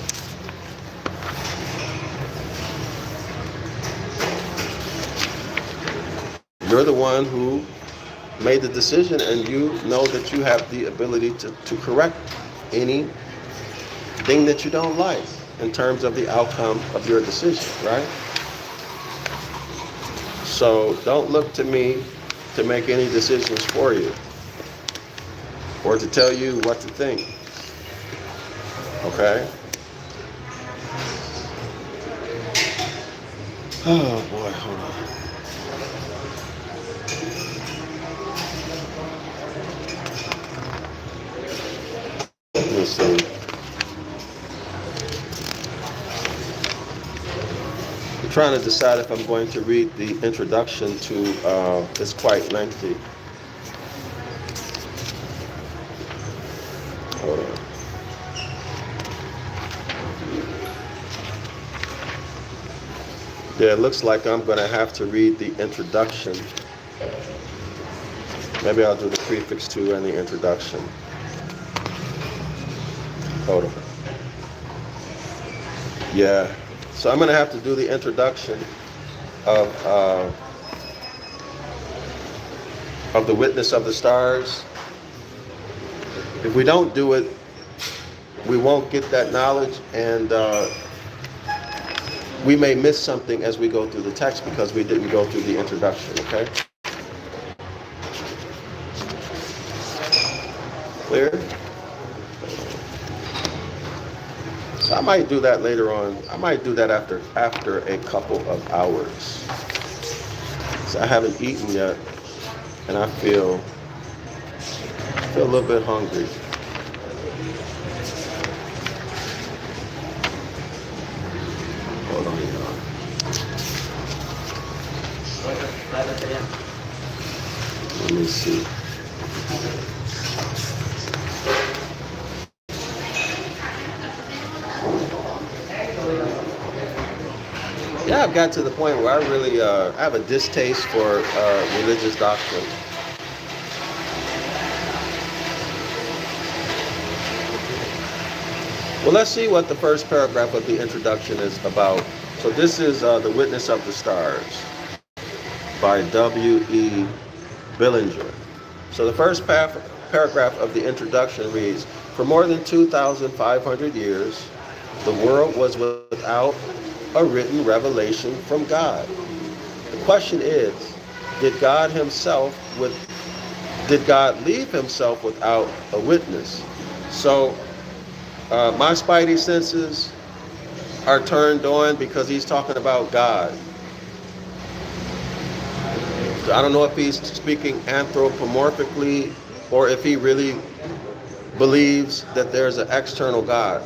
You're the one who made the decision, and you know that you have the ability to correct anything that you don't like in terms of the outcome of your decision, right? So don't look to me to make any decisions for you or to tell you what to think. Okay? Oh boy, hold on. Let me see. I'm trying to decide if I'm going to read the introduction to, it's quite lengthy. Hold on. Yeah, it looks like I'm going to have to read the introduction. Maybe I'll do the prefix to and the introduction. Hold on. Yeah. So I'm going to have to do the introduction of the Witness of the Stars. If we don't do it, we won't get that knowledge, and we may miss something as we go through the text because we didn't go through the introduction, okay? Clear? So I might do that later on. I might do that after a couple of hours. So I haven't eaten yet, and I feel a little bit hungry. Hold on, y'all. Let me see. Yeah, I've got to the point where I really I have a distaste for religious doctrine. Well, let's see what the first paragraph of the introduction is about. So this is The Witness of the Stars by W.E. Billinger. So the first paragraph of the introduction reads, for more than 2,500 years, the world was without a written revelation from God. The question is, did God leave himself without a witness? So my spidey senses are turned on because he's talking about God. So I don't know if he's speaking anthropomorphically or if he really believes that there's an external God.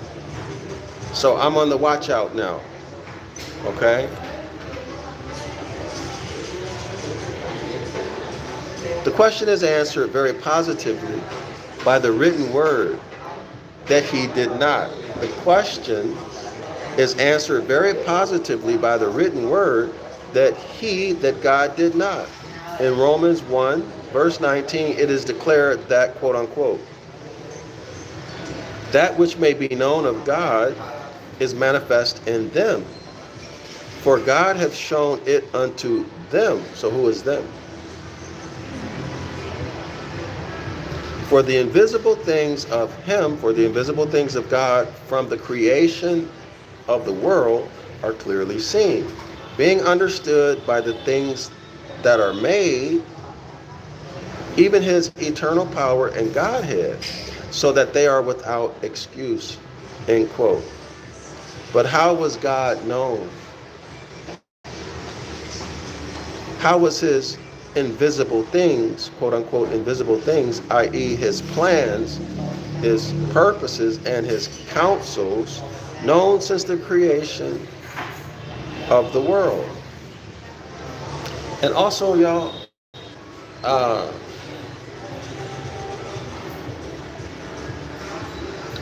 So I'm on the watch out now. Okay? The question is answered very positively by the written word that he did not. The question is answered very positively by the written word that God did not. In Romans 1, verse 19, it is declared that, quote unquote, that which may be known of God is manifest in them. For God hath shown it unto them. So who is them? For the invisible things of him, for the invisible things of God from the creation of the world are clearly seen, being understood by the things that are made, even his eternal power and Godhead, so that they are without excuse, end quote. But how was God known? How was his invisible things, quote unquote, invisible things, i.e. his plans, his purposes, and his counsels, known since the creation of the world? And also, y'all,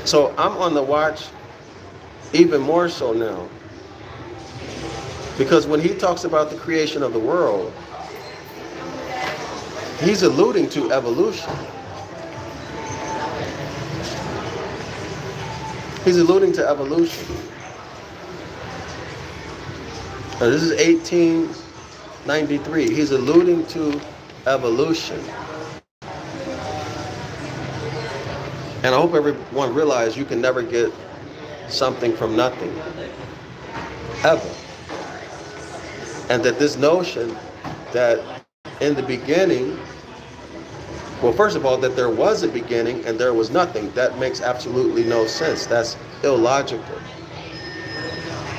so I'm on the watch even more so now. Because when he talks about the creation of the world, he's alluding to evolution. He's alluding to evolution. Now this is 93. He's alluding to evolution. And I hope everyone realizes you can never get something from nothing, ever. And that this notion that in the beginning, well, first of all, that there was a beginning and there was nothing, that makes absolutely no sense. That's illogical.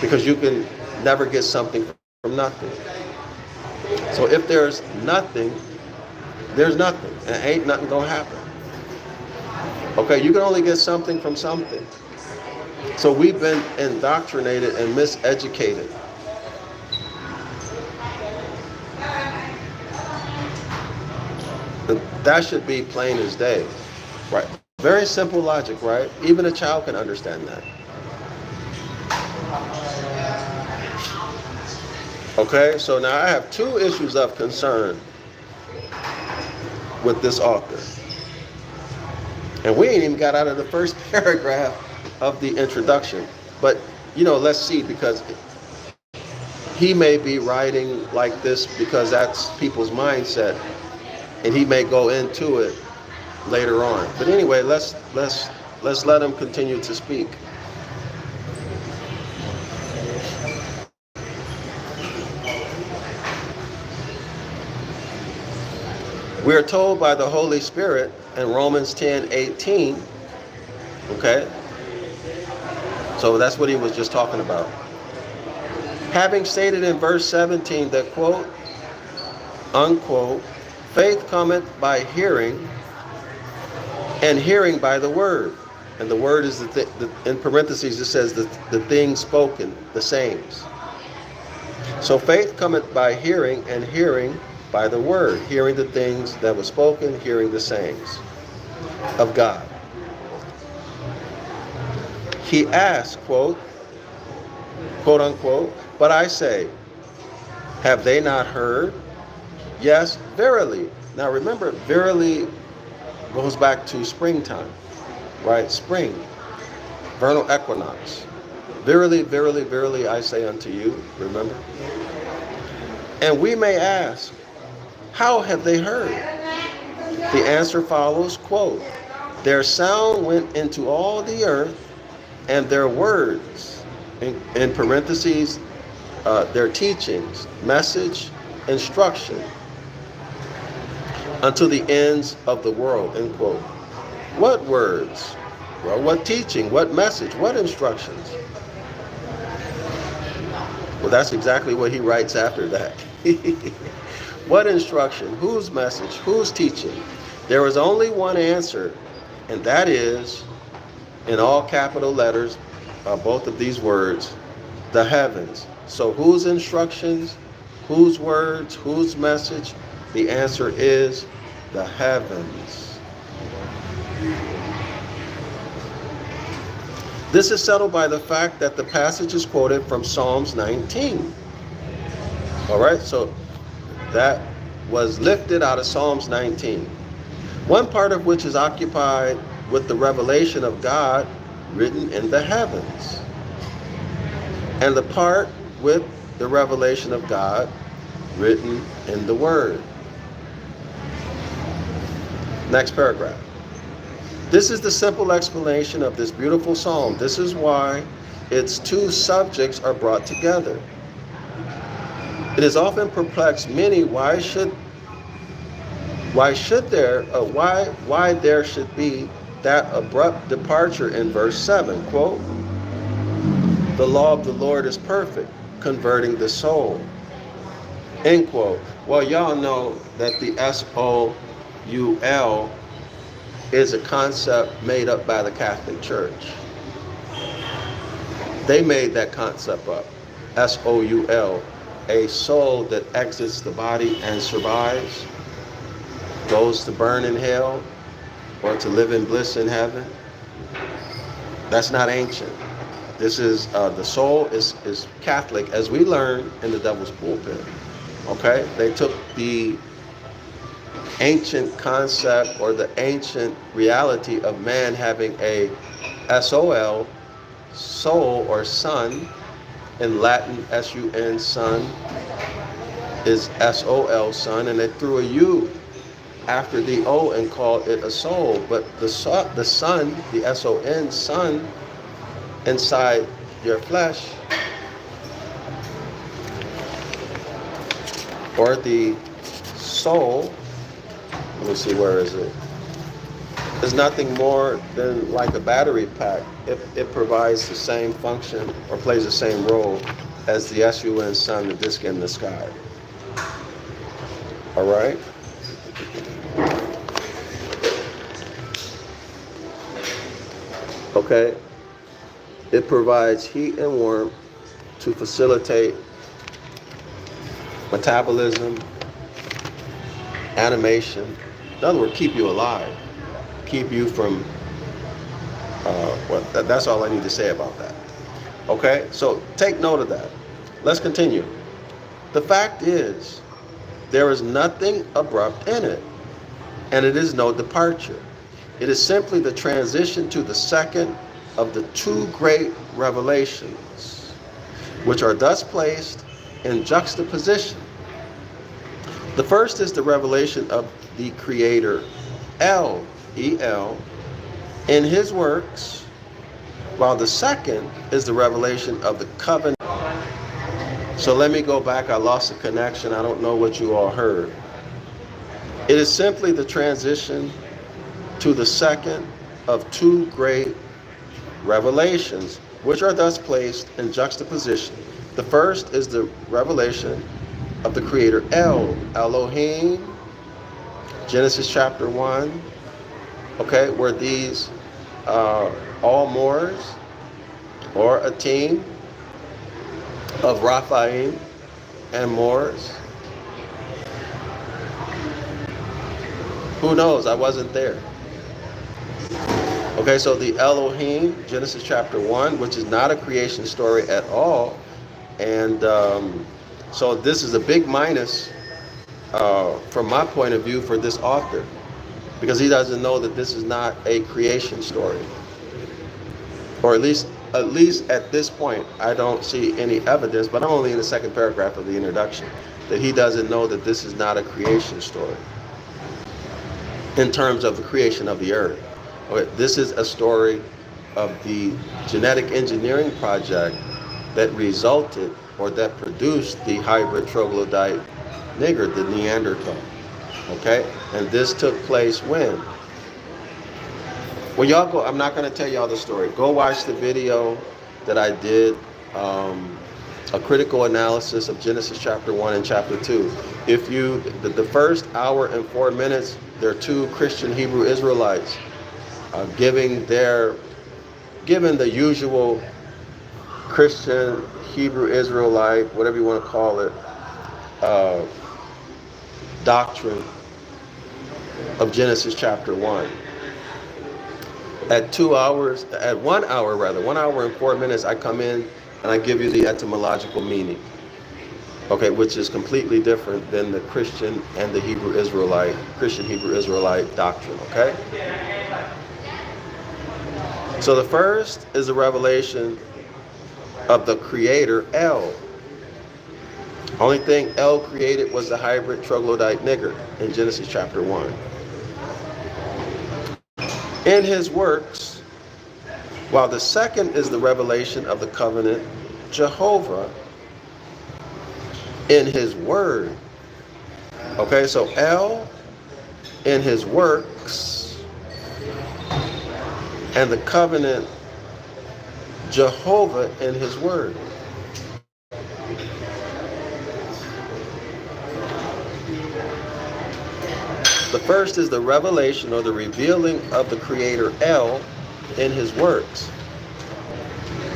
Because you can never get something from nothing. So if there's nothing, there's nothing. And ain't nothing gonna happen. Okay, you can only get something from something. So we've been indoctrinated and miseducated. That should be plain as day, right? Very simple logic, right? Even a child can understand that. Okay, so now I have two issues of concern with this author. And we ain't even got out of the first paragraph of the introduction. But, let's see, because he may be writing like this because that's people's mindset. And he may go into it later on. But anyway, let's let him continue to speak. We are told by the Holy Spirit in Romans 10:18, okay? So that's what he was just talking about. Having stated in verse 17 that, quote, unquote, faith cometh by hearing, and hearing by the word. And the word is, in parentheses, it says the things spoken, the sayings. So faith cometh by hearing, and hearing by the word, hearing the things that were spoken, hearing the sayings of God. He asked, quote unquote, but I say, have they not heard? Yes, verily. Now remember, verily goes back to springtime, right? Spring, vernal equinox. Verily, verily, verily, I say unto you, remember? And we may ask, how have they heard? The answer follows, quote, their sound went into all the earth, and their words, in parentheses, their teachings, message, instruction, unto the ends of the world, end quote. What words? Well, what teaching? What message? What instructions? Well, that's exactly what he writes after that. What instruction? Whose message? Whose teaching? There is only one answer, and that is, in all capital letters, both of these words, the heavens. So whose instructions? Whose words? Whose message? The answer is the heavens. This is settled by the fact that the passage is quoted from Psalms 19. All right, so that was lifted out of Psalms 19. One part of which is occupied with the revelation of God written in the heavens. And the part with the revelation of God written in the Word. Next paragraph. This is the simple explanation of this beautiful psalm. This is why its two subjects are brought together. It has often perplexed many why there should be that abrupt departure in verse 7. Quote, the law of the Lord is perfect, converting the soul. End quote. Well, y'all know that the soul is a concept made up by the Catholic Church. They made that concept up. soul, a soul that exits the body and survives, goes to burn in hell or to live in bliss in heaven. That's not ancient. This is, the soul is Catholic, as we learn in the Devil's Pulpit. Okay? They took the ancient concept or the ancient reality of man having a soul, soul or sun, in Latin, sun, is S-O-L, sun, and they threw a U after the O and called it a soul. But the sun, the S-O-N, sun, inside your flesh, or the soul, let me see, where is it? Is nothing more than like a battery pack. It provides the same function or plays the same role as the S-U-N, sun, the disk in the sky. All right? Okay? It provides heat and warmth to facilitate metabolism, animation. In other words, keep you alive. Keep you from, that's all I need to say about that. Okay? So take note of that. Let's continue. The fact is, there is nothing abrupt in it, and it is no departure. It is simply the transition to the second of the two great revelations, which are thus placed in juxtaposition. The first is the revelation of the Creator, El, E-L, in his works, while the second is the revelation of the covenant. So let me go back. I lost the connection. I don't know what you all heard. It is simply the transition to the second of two great revelations, which are thus placed in juxtaposition. The first is the revelation of the Creator, El, Elohim, Genesis chapter 1, okay, where these all Moors, or a team of Raphaim and Moors. Who knows? I wasn't there. Okay, so the Elohim, Genesis chapter 1, which is not a creation story at all. And so this is a big minus from my point of view for this author, because he doesn't know that this is not a creation story. Or at least at this point, I don't see any evidence, but I'm only in the second paragraph of the introduction, that he doesn't know that this is not a creation story in terms of the creation of the earth. Okay, this is a story of the genetic engineering project that resulted, or that produced, the hybrid troglodyte nigger, the Neanderthal. Okay, and this took place when? Well, y'all go, I'm not going to tell y'all the story. Go watch the video that I did, a critical analysis of Genesis chapter 1 and chapter 2. If you, the first hour and 4 minutes, there are two Christian Hebrew Israelites giving the usual Christian Hebrew Israelite, whatever you want to call it, doctrine of Genesis chapter 1. At 1 hour and 4 minutes, I come in and I give you the etymological meaning, okay, which is completely different than the Christian and the Christian Hebrew Israelite doctrine, okay? So the first is the revelation of the Creator, El. Only thing El created was the hybrid troglodyte nigger in Genesis chapter 1. In his works, while the second is the revelation of the covenant, Jehovah, in his word. Okay, so El in his works, and the covenant, Jehovah, in his word. The first is the revelation or the revealing of the Creator, El, in his works.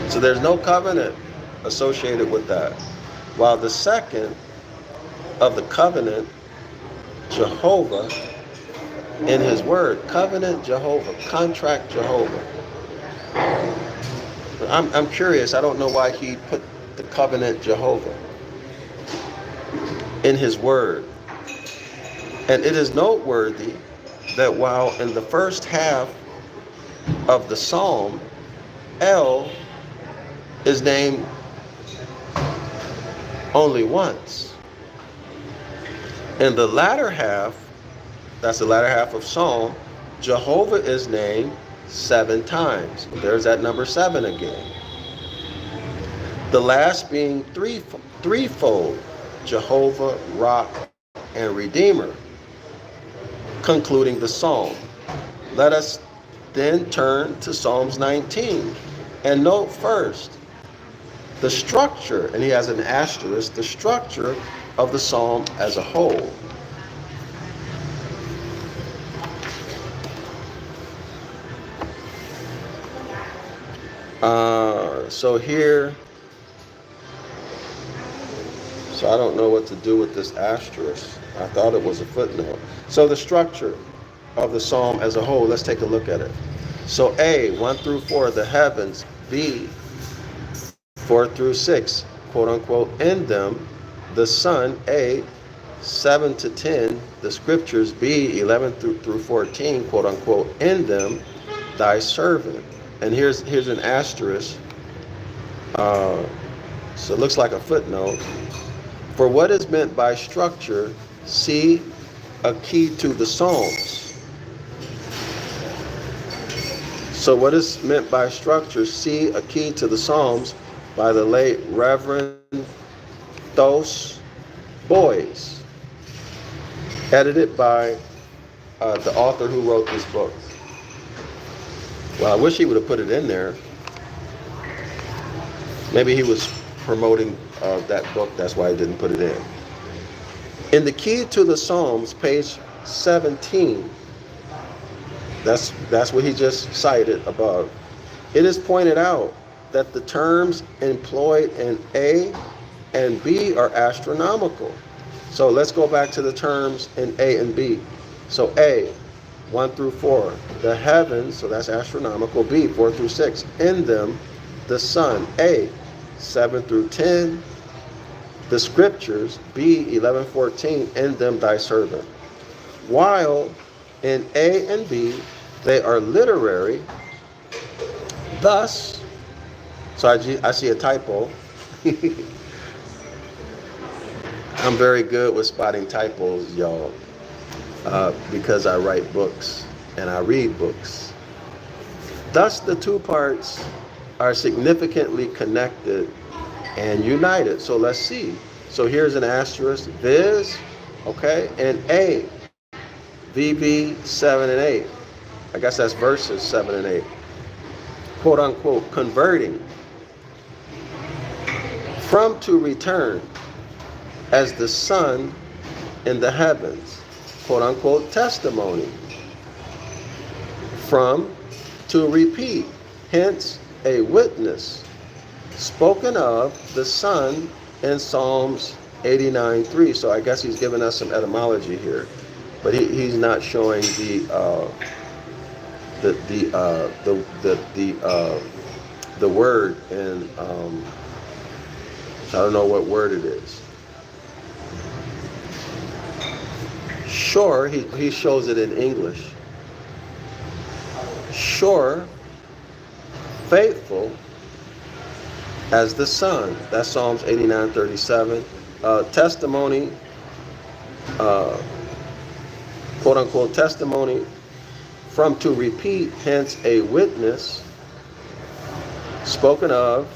So there's no covenant associated with that. While the second of the covenant, Jehovah, in his word. Covenant Jehovah, contract Jehovah. I'm curious, I don't know why he put the covenant Jehovah in his word. And it is noteworthy that while in the first half of the psalm, El is named only once. In the latter half, that's the latter half of Psalm, Jehovah is named 7 times. There's that number 7 again. The last being threefold, Jehovah, Rock, and Redeemer, concluding the psalm. Let us then turn to Psalms 19 and note first the structure, and he has an asterisk, the structure of the psalm as a whole. So I don't know what to do with this asterisk. I thought it was a footnote. So the structure of the psalm as a whole, let's take a look at it. So A, 1 through 4, the heavens. B, 4 through 6, quote unquote, in them. The sun. A, 7 to 10, the scriptures. B, 11 through 14, quote unquote, in them, thy servant. And here's an asterisk. So it looks like a footnote. For what is meant by structure, see a key to the Psalms. So what is meant by structure, see a key to the Psalms by the late Reverend Thos Boys, edited by the author who wrote this book. Well, I wish he would have put it in there. Maybe he was promoting that book, that's why I didn't put it in. In the key to the Psalms, page 17, that's what he just cited above. It is pointed out that the terms employed in A and B are astronomical. So let's go back to the terms in A and B. So A, 1 through 4, the heavens, so that's astronomical. B, 4 through 6, in them, the sun. A, 7 through 10, the scriptures. B, 11, 14, in them thy servant. While in A and B, they are literary. Thus, so I see a typo. I'm very good with spotting typos, y'all, because I write books and I read books. Thus, the two parts are significantly connected and united. So let's see. So here's an asterisk, viz, okay, and A, VB 7 and 8. I guess that's verses 7 and 8. Quote unquote, converting from to return as the sun in the heavens. Quote unquote, testimony. From to repeat, hence a witness, spoken of the sun in Psalms 89:3. So I guess he's giving us some etymology here, but he's not showing the word in I don't know what word it is. Sure, he shows it in English. Sure, faithful as the sun. That's Psalms 89:37. Testimony, quote unquote, testimony. From to repeat, hence a witness, spoken of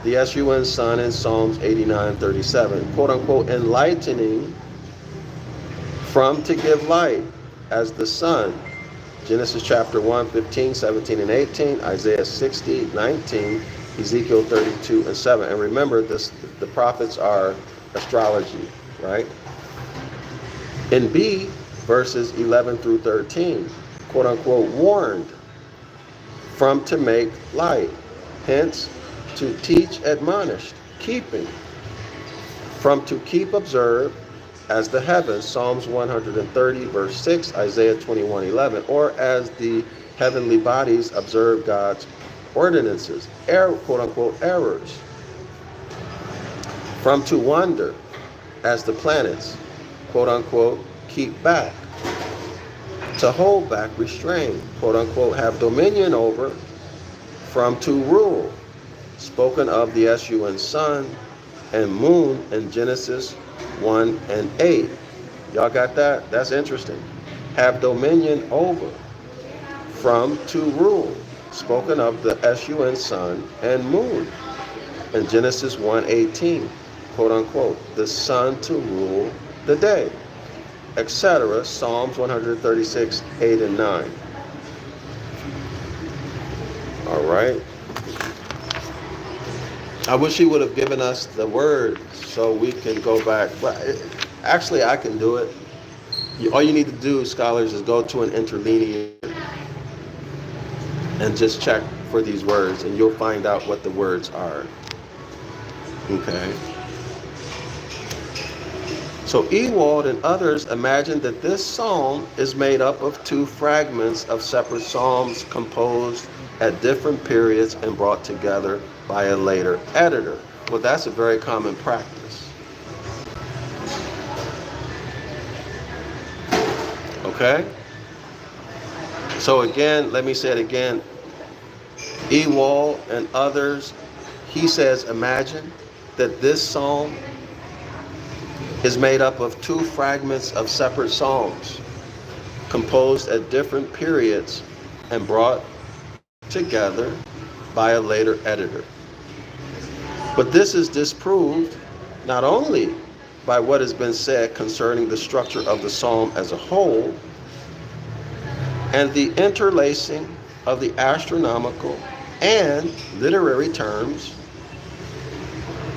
the S-U-N sun in Psalms 89:37. Quote unquote, enlightening. From to give light as the sun. Genesis chapter 1, 15, 17, and 18, Isaiah 60, 19, Ezekiel 32 and 7. And remember, the prophets are astrology, right? In B, verses 11 through 13, quote unquote, warned. From to make light, hence to teach, admonished, keeping. From to keep, observe, as the heavens, Psalms 130, verse 6, Isaiah 21, 11, or as the heavenly bodies observe God's ordinances, quote unquote, errors. From to wander, as the planets, quote unquote, keep back. To hold back, restrain, quote unquote, have dominion over. From to rule, spoken of the S-U-N sun and moon in Genesis 1 and 8. Y'all got that? That's interesting. Have dominion over, from, to rule. Spoken of the sun, sun, and moon. In Genesis 1:18, quote unquote, the sun to rule the day, etc. Psalms 136, 8 and 9. All right. I wish he would have given us the word so we can go back. But actually, I can do it. All you need to do, scholars, is go to an interlinear and just check for these words, and you'll find out what the words are. Okay. So Ewald and others imagine that this psalm is made up of two fragments of separate psalms composed at different periods and brought together by a later editor. Well, that's a very common practice. Okay? So again, let me say it again. Ewald and others, he says, imagine that this psalm is made up of two fragments of separate psalms composed at different periods and brought together by a later editor. But this is disproved not only by what has been said concerning the structure of the psalm as a whole and the interlacing of the astronomical and literary terms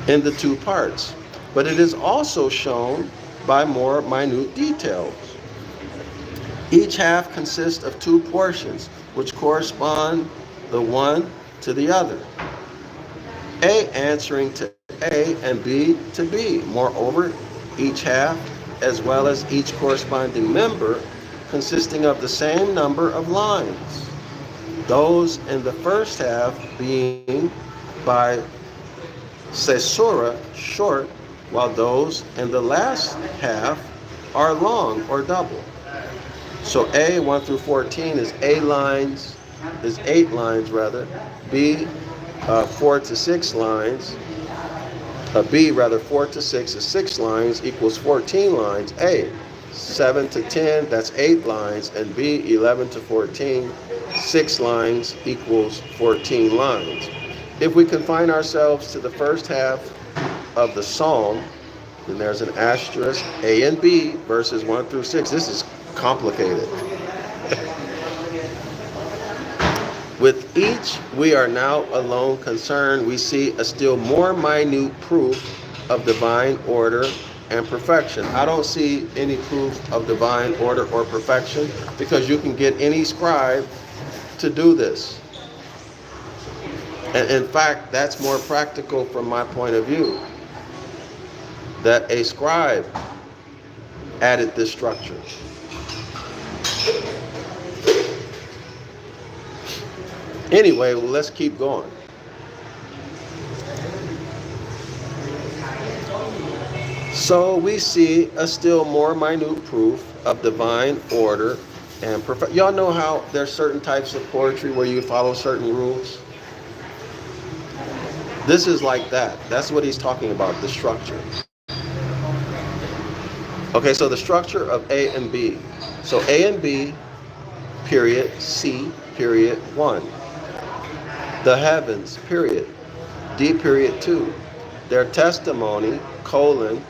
in the two parts, but it is also shown by more minute details. Each half consists of two portions which correspond the one to the other, A answering to A and B to B. Moreover, each half, as well as each corresponding member, consisting of the same number of lines, those in the first half being by caesura short, while those in the last half are long or double. So A 1 through 14 is 8 lines, B 4 to 6 lines. B 4 to 6 is 6 lines equals 14 lines. A 7 to 10, that's 8 lines, and B 11 to 14, 6 lines equals 14 lines. If we confine ourselves to the first half of the psalm, then there's an asterisk, A and B, verses 1 through 6. This is complicated. With each we are now alone concerned, we see a still more minute proof of divine order and perfection. I don't see any proof of divine order or perfection because you can get any scribe to do this. And in fact, that's more practical from my point of view, that a scribe added this structure. Anyway, well, let's keep going. So we see a still more minute proof of divine order and perfection. Y'all know how there's certain types of poetry where you follow certain rules? This is like that. That's what he's talking about, the structure. Okay, so the structure of A and B. So A and B, period, C, period, 1. The heavens, period, D, period, 2. Their testimony, colon,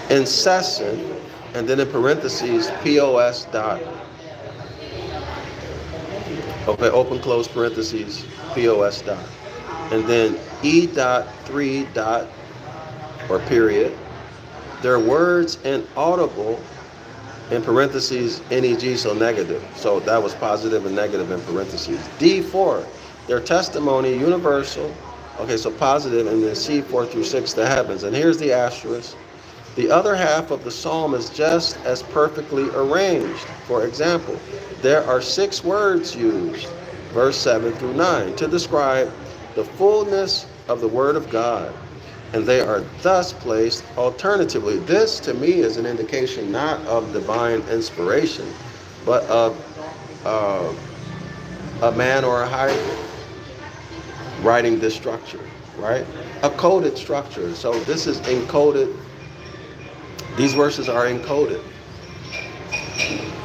incessant, and then in parentheses, POS dot. Okay, open, close parentheses, POS dot. And then E dot 3 dot, or period. Their words inaudible, in parentheses, NEG, so negative. So that was positive and negative in parentheses. D4, their testimony universal. Okay, so positive, and then C4 through 6, the heavens. And here's the asterisk. The other half of the psalm is just as perfectly arranged. For example, there are 6 words used, verse 7 through 9, to describe the fullness of the Word of God. And they are thus placed alternatively. This, to me, is an indication not of divine inspiration, but of a man or a hybrid writing this structure, right? A coded structure. So this is encoded These verses are encoded.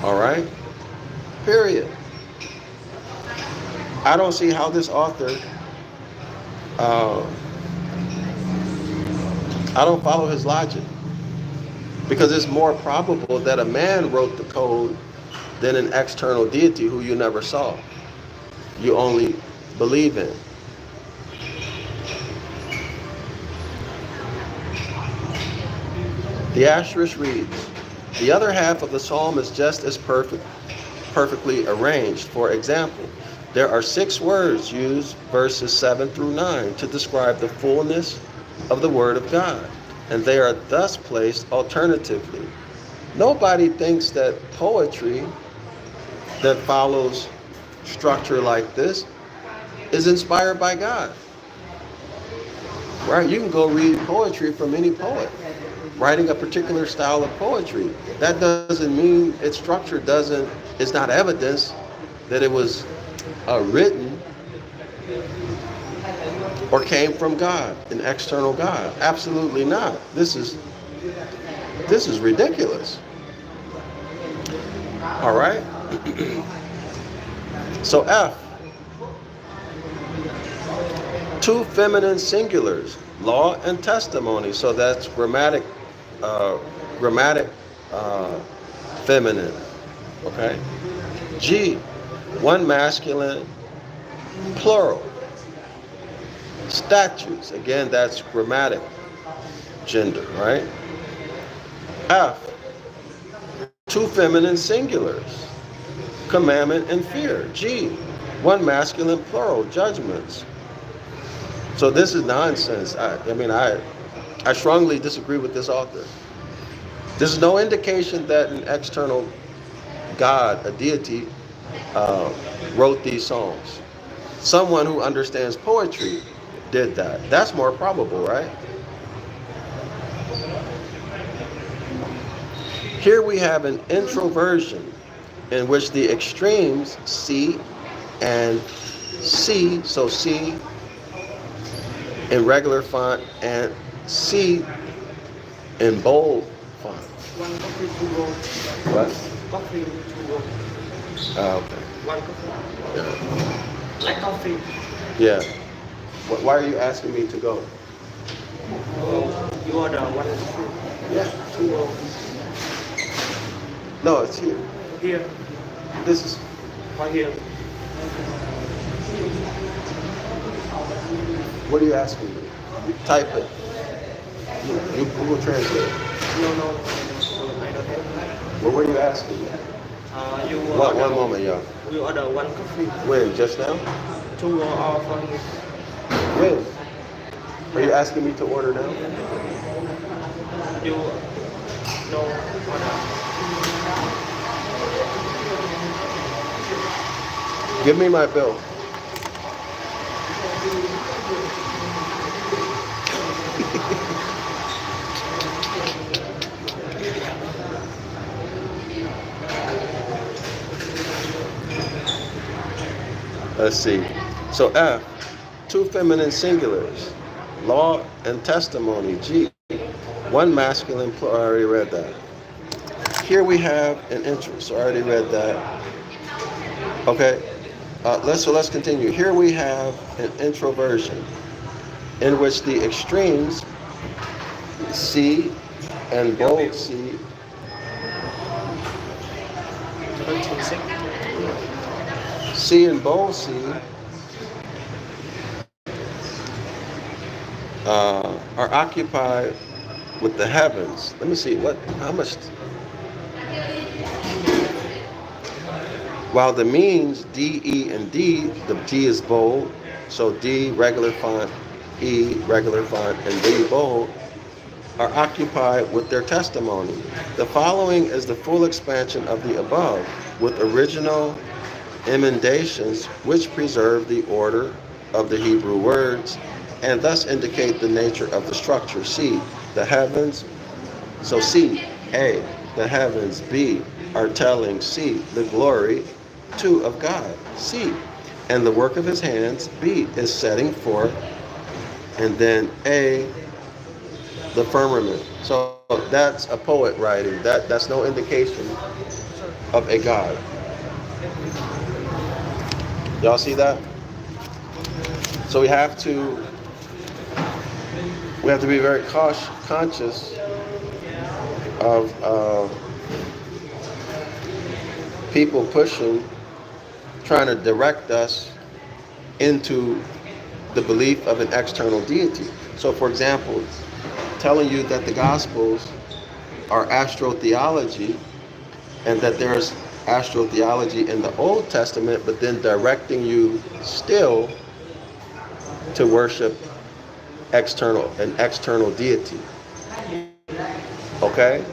All right? Period. I don't see how this author, uh, I don't follow his logic. Because it's more probable that a man wrote the code than an external deity who you never saw. You only believe in. The asterisk reads, the other half of the psalm is just as perfectly arranged. For example, there are 6 words used, verses 7 through 9, to describe the fullness of the Word of God, and they are thus placed alternatively. Nobody thinks that poetry that follows structure like this is inspired by God. Right? You can go read poetry from any poet writing a particular style of poetry. That doesn't mean its structure is not evidence that it was written or came from God, an external God. Absolutely not. This is ridiculous. All right? So F, 2 feminine singulars, law and testimony. So that's grammatic feminine. Okay? G, 1 masculine, plural. Statutes, again, that's grammatic gender, right? F, 2 feminine singulars, commandment and fear. G, 1 masculine plural, judgments. So this is nonsense. I strongly disagree with this author. There's no indication that an external God, a deity, wrote these songs. Someone who understands poetry did that. That's more probable, right? Here we have an introversion in which the extremes C and C, so C in regular font and C in bold font. One coffee to go. What? Coffee to go. Okay. One coffee. Yeah. Like coffee. Yeah. Why are you asking me to go? You order one coffee. Yeah. To go. No, it's here. Here. This is. Or here. What are you asking me? Type it. You Google Translate. No, I don't have. What were you asking me? You One moment, y'all. We order one coffee. When? Just now? To go or for here. When? Are you asking me to order now? You no order. Give me my bill. Let's see. So F, 2 feminine singulars, law and testimony. G, 1 masculine plural. I already read that. Here we have an interest. So I already read that. Okay. Let's continue. Here we have an introversion in which the extremes C and bold C and bold C are occupied with the heavens. Let me see how much. While the means D, E, and D, the D is bold, so D regular font, E regular font, and D bold, are occupied with their testimony. The following is the full expansion of the above, with original emendations which preserve the order of the Hebrew words and thus indicate the nature of the structure. C, the heavens, so C, A, the heavens, B, are telling C, the glory, 2 of God, C, and the work of his hands, B, is setting forth, and then A, the firmament. So that's a poet writing. That's no indication of a god. Y'all see that? So we have to be very conscious of people trying to direct us into the belief of an external deity. So, for example, telling you that the Gospels are astrotheology and that there's astrotheology in the Old Testament, but then directing you still to worship an external deity. Okay?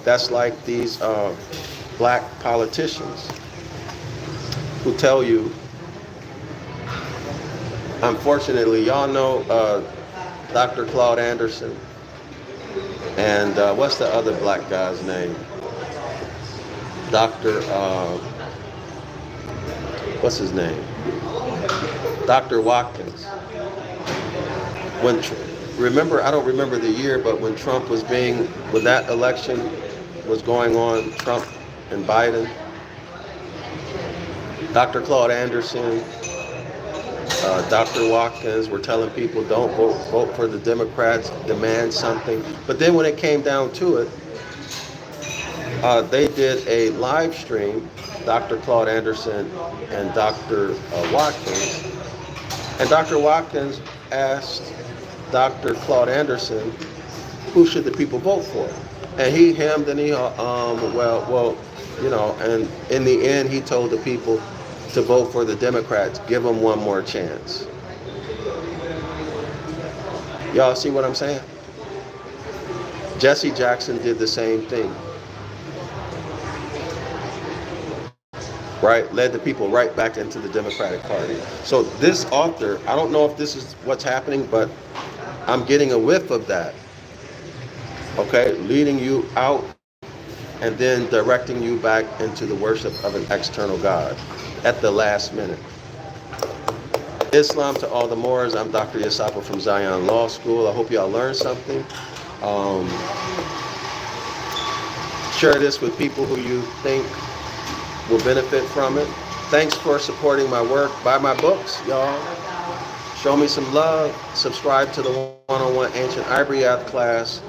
That's like these black politicians who tell you, unfortunately, y'all know Dr. Claude Anderson, and what's the other black guy's name? Dr. What's his name? Dr. Watkins. Remember, I don't remember the year, but when when that election was going on, Trump and Biden, Dr. Claude Anderson, Dr. Watkins were telling people don't vote for the Democrats, demand something. But then when it came down to it, they did a live stream, Dr. Claude Anderson and Dr. Watkins. And Dr. Watkins asked Dr. Claude Anderson, who should the people vote for? And he hemmed and and in the end, he told the people to vote for the Democrats, give them one more chance. Y'all see what I'm saying? Jesse Jackson did the same thing. Right? Led the people right back into the Democratic Party. So this author, I don't know if this is what's happening, but I'm getting a whiff of that. Okay? Leading you out and then directing you back into the worship of an external God at the last minute. Islam to all the Moors. I'm Dr. Yasapo from Zion Law School. I hope y'all learned something. Share this with people who you think will benefit from it. Thanks for supporting my work. Buy my books, y'all. Show me some love. Subscribe to the one-on-one Ancient Ibaryath class.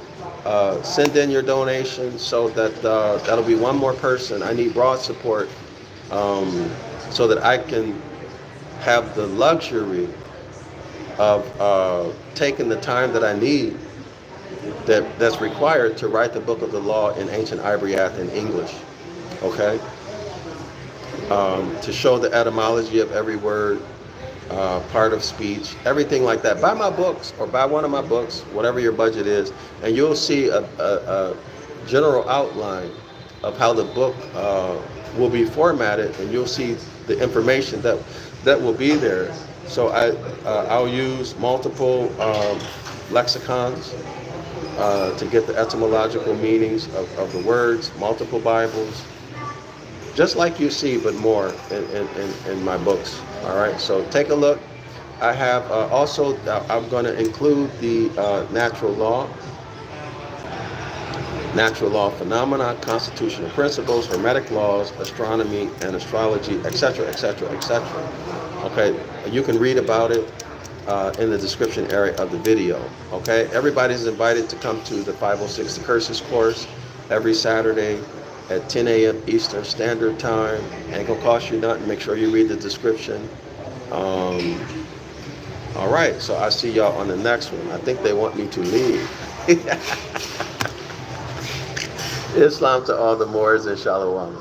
Send in your donations so that that'll be one more person. I need broad support so that I can have the luxury of taking the time that I need that's required to write the book of the law in Ancient Ibaryath in English. Okay? To show the etymology of every word, part of speech, everything like that. Buy my books or buy one of my books, whatever your budget is, and you'll see a general outline of how the book will be formatted, and you'll see the information that will be there. So I'll use multiple lexicons to get the etymological meanings of the words, multiple Bibles, just like you see, but more in my books. All right, so take a look. I have also, I'm going to include the natural law phenomena, constitutional principles, Hermetic laws, astronomy and astrology, etc., etc., etc. Okay, you can read about it in the description area of the video. Okay, everybody's invited to come to the 506 The Curses course every Saturday at 10 a.m. Eastern Standard Time. Ain't gonna cost you nothing. Make sure you read the description. All right, so I see y'all on the next one. I think they want me to leave. Islam to all the Moors and Shalom.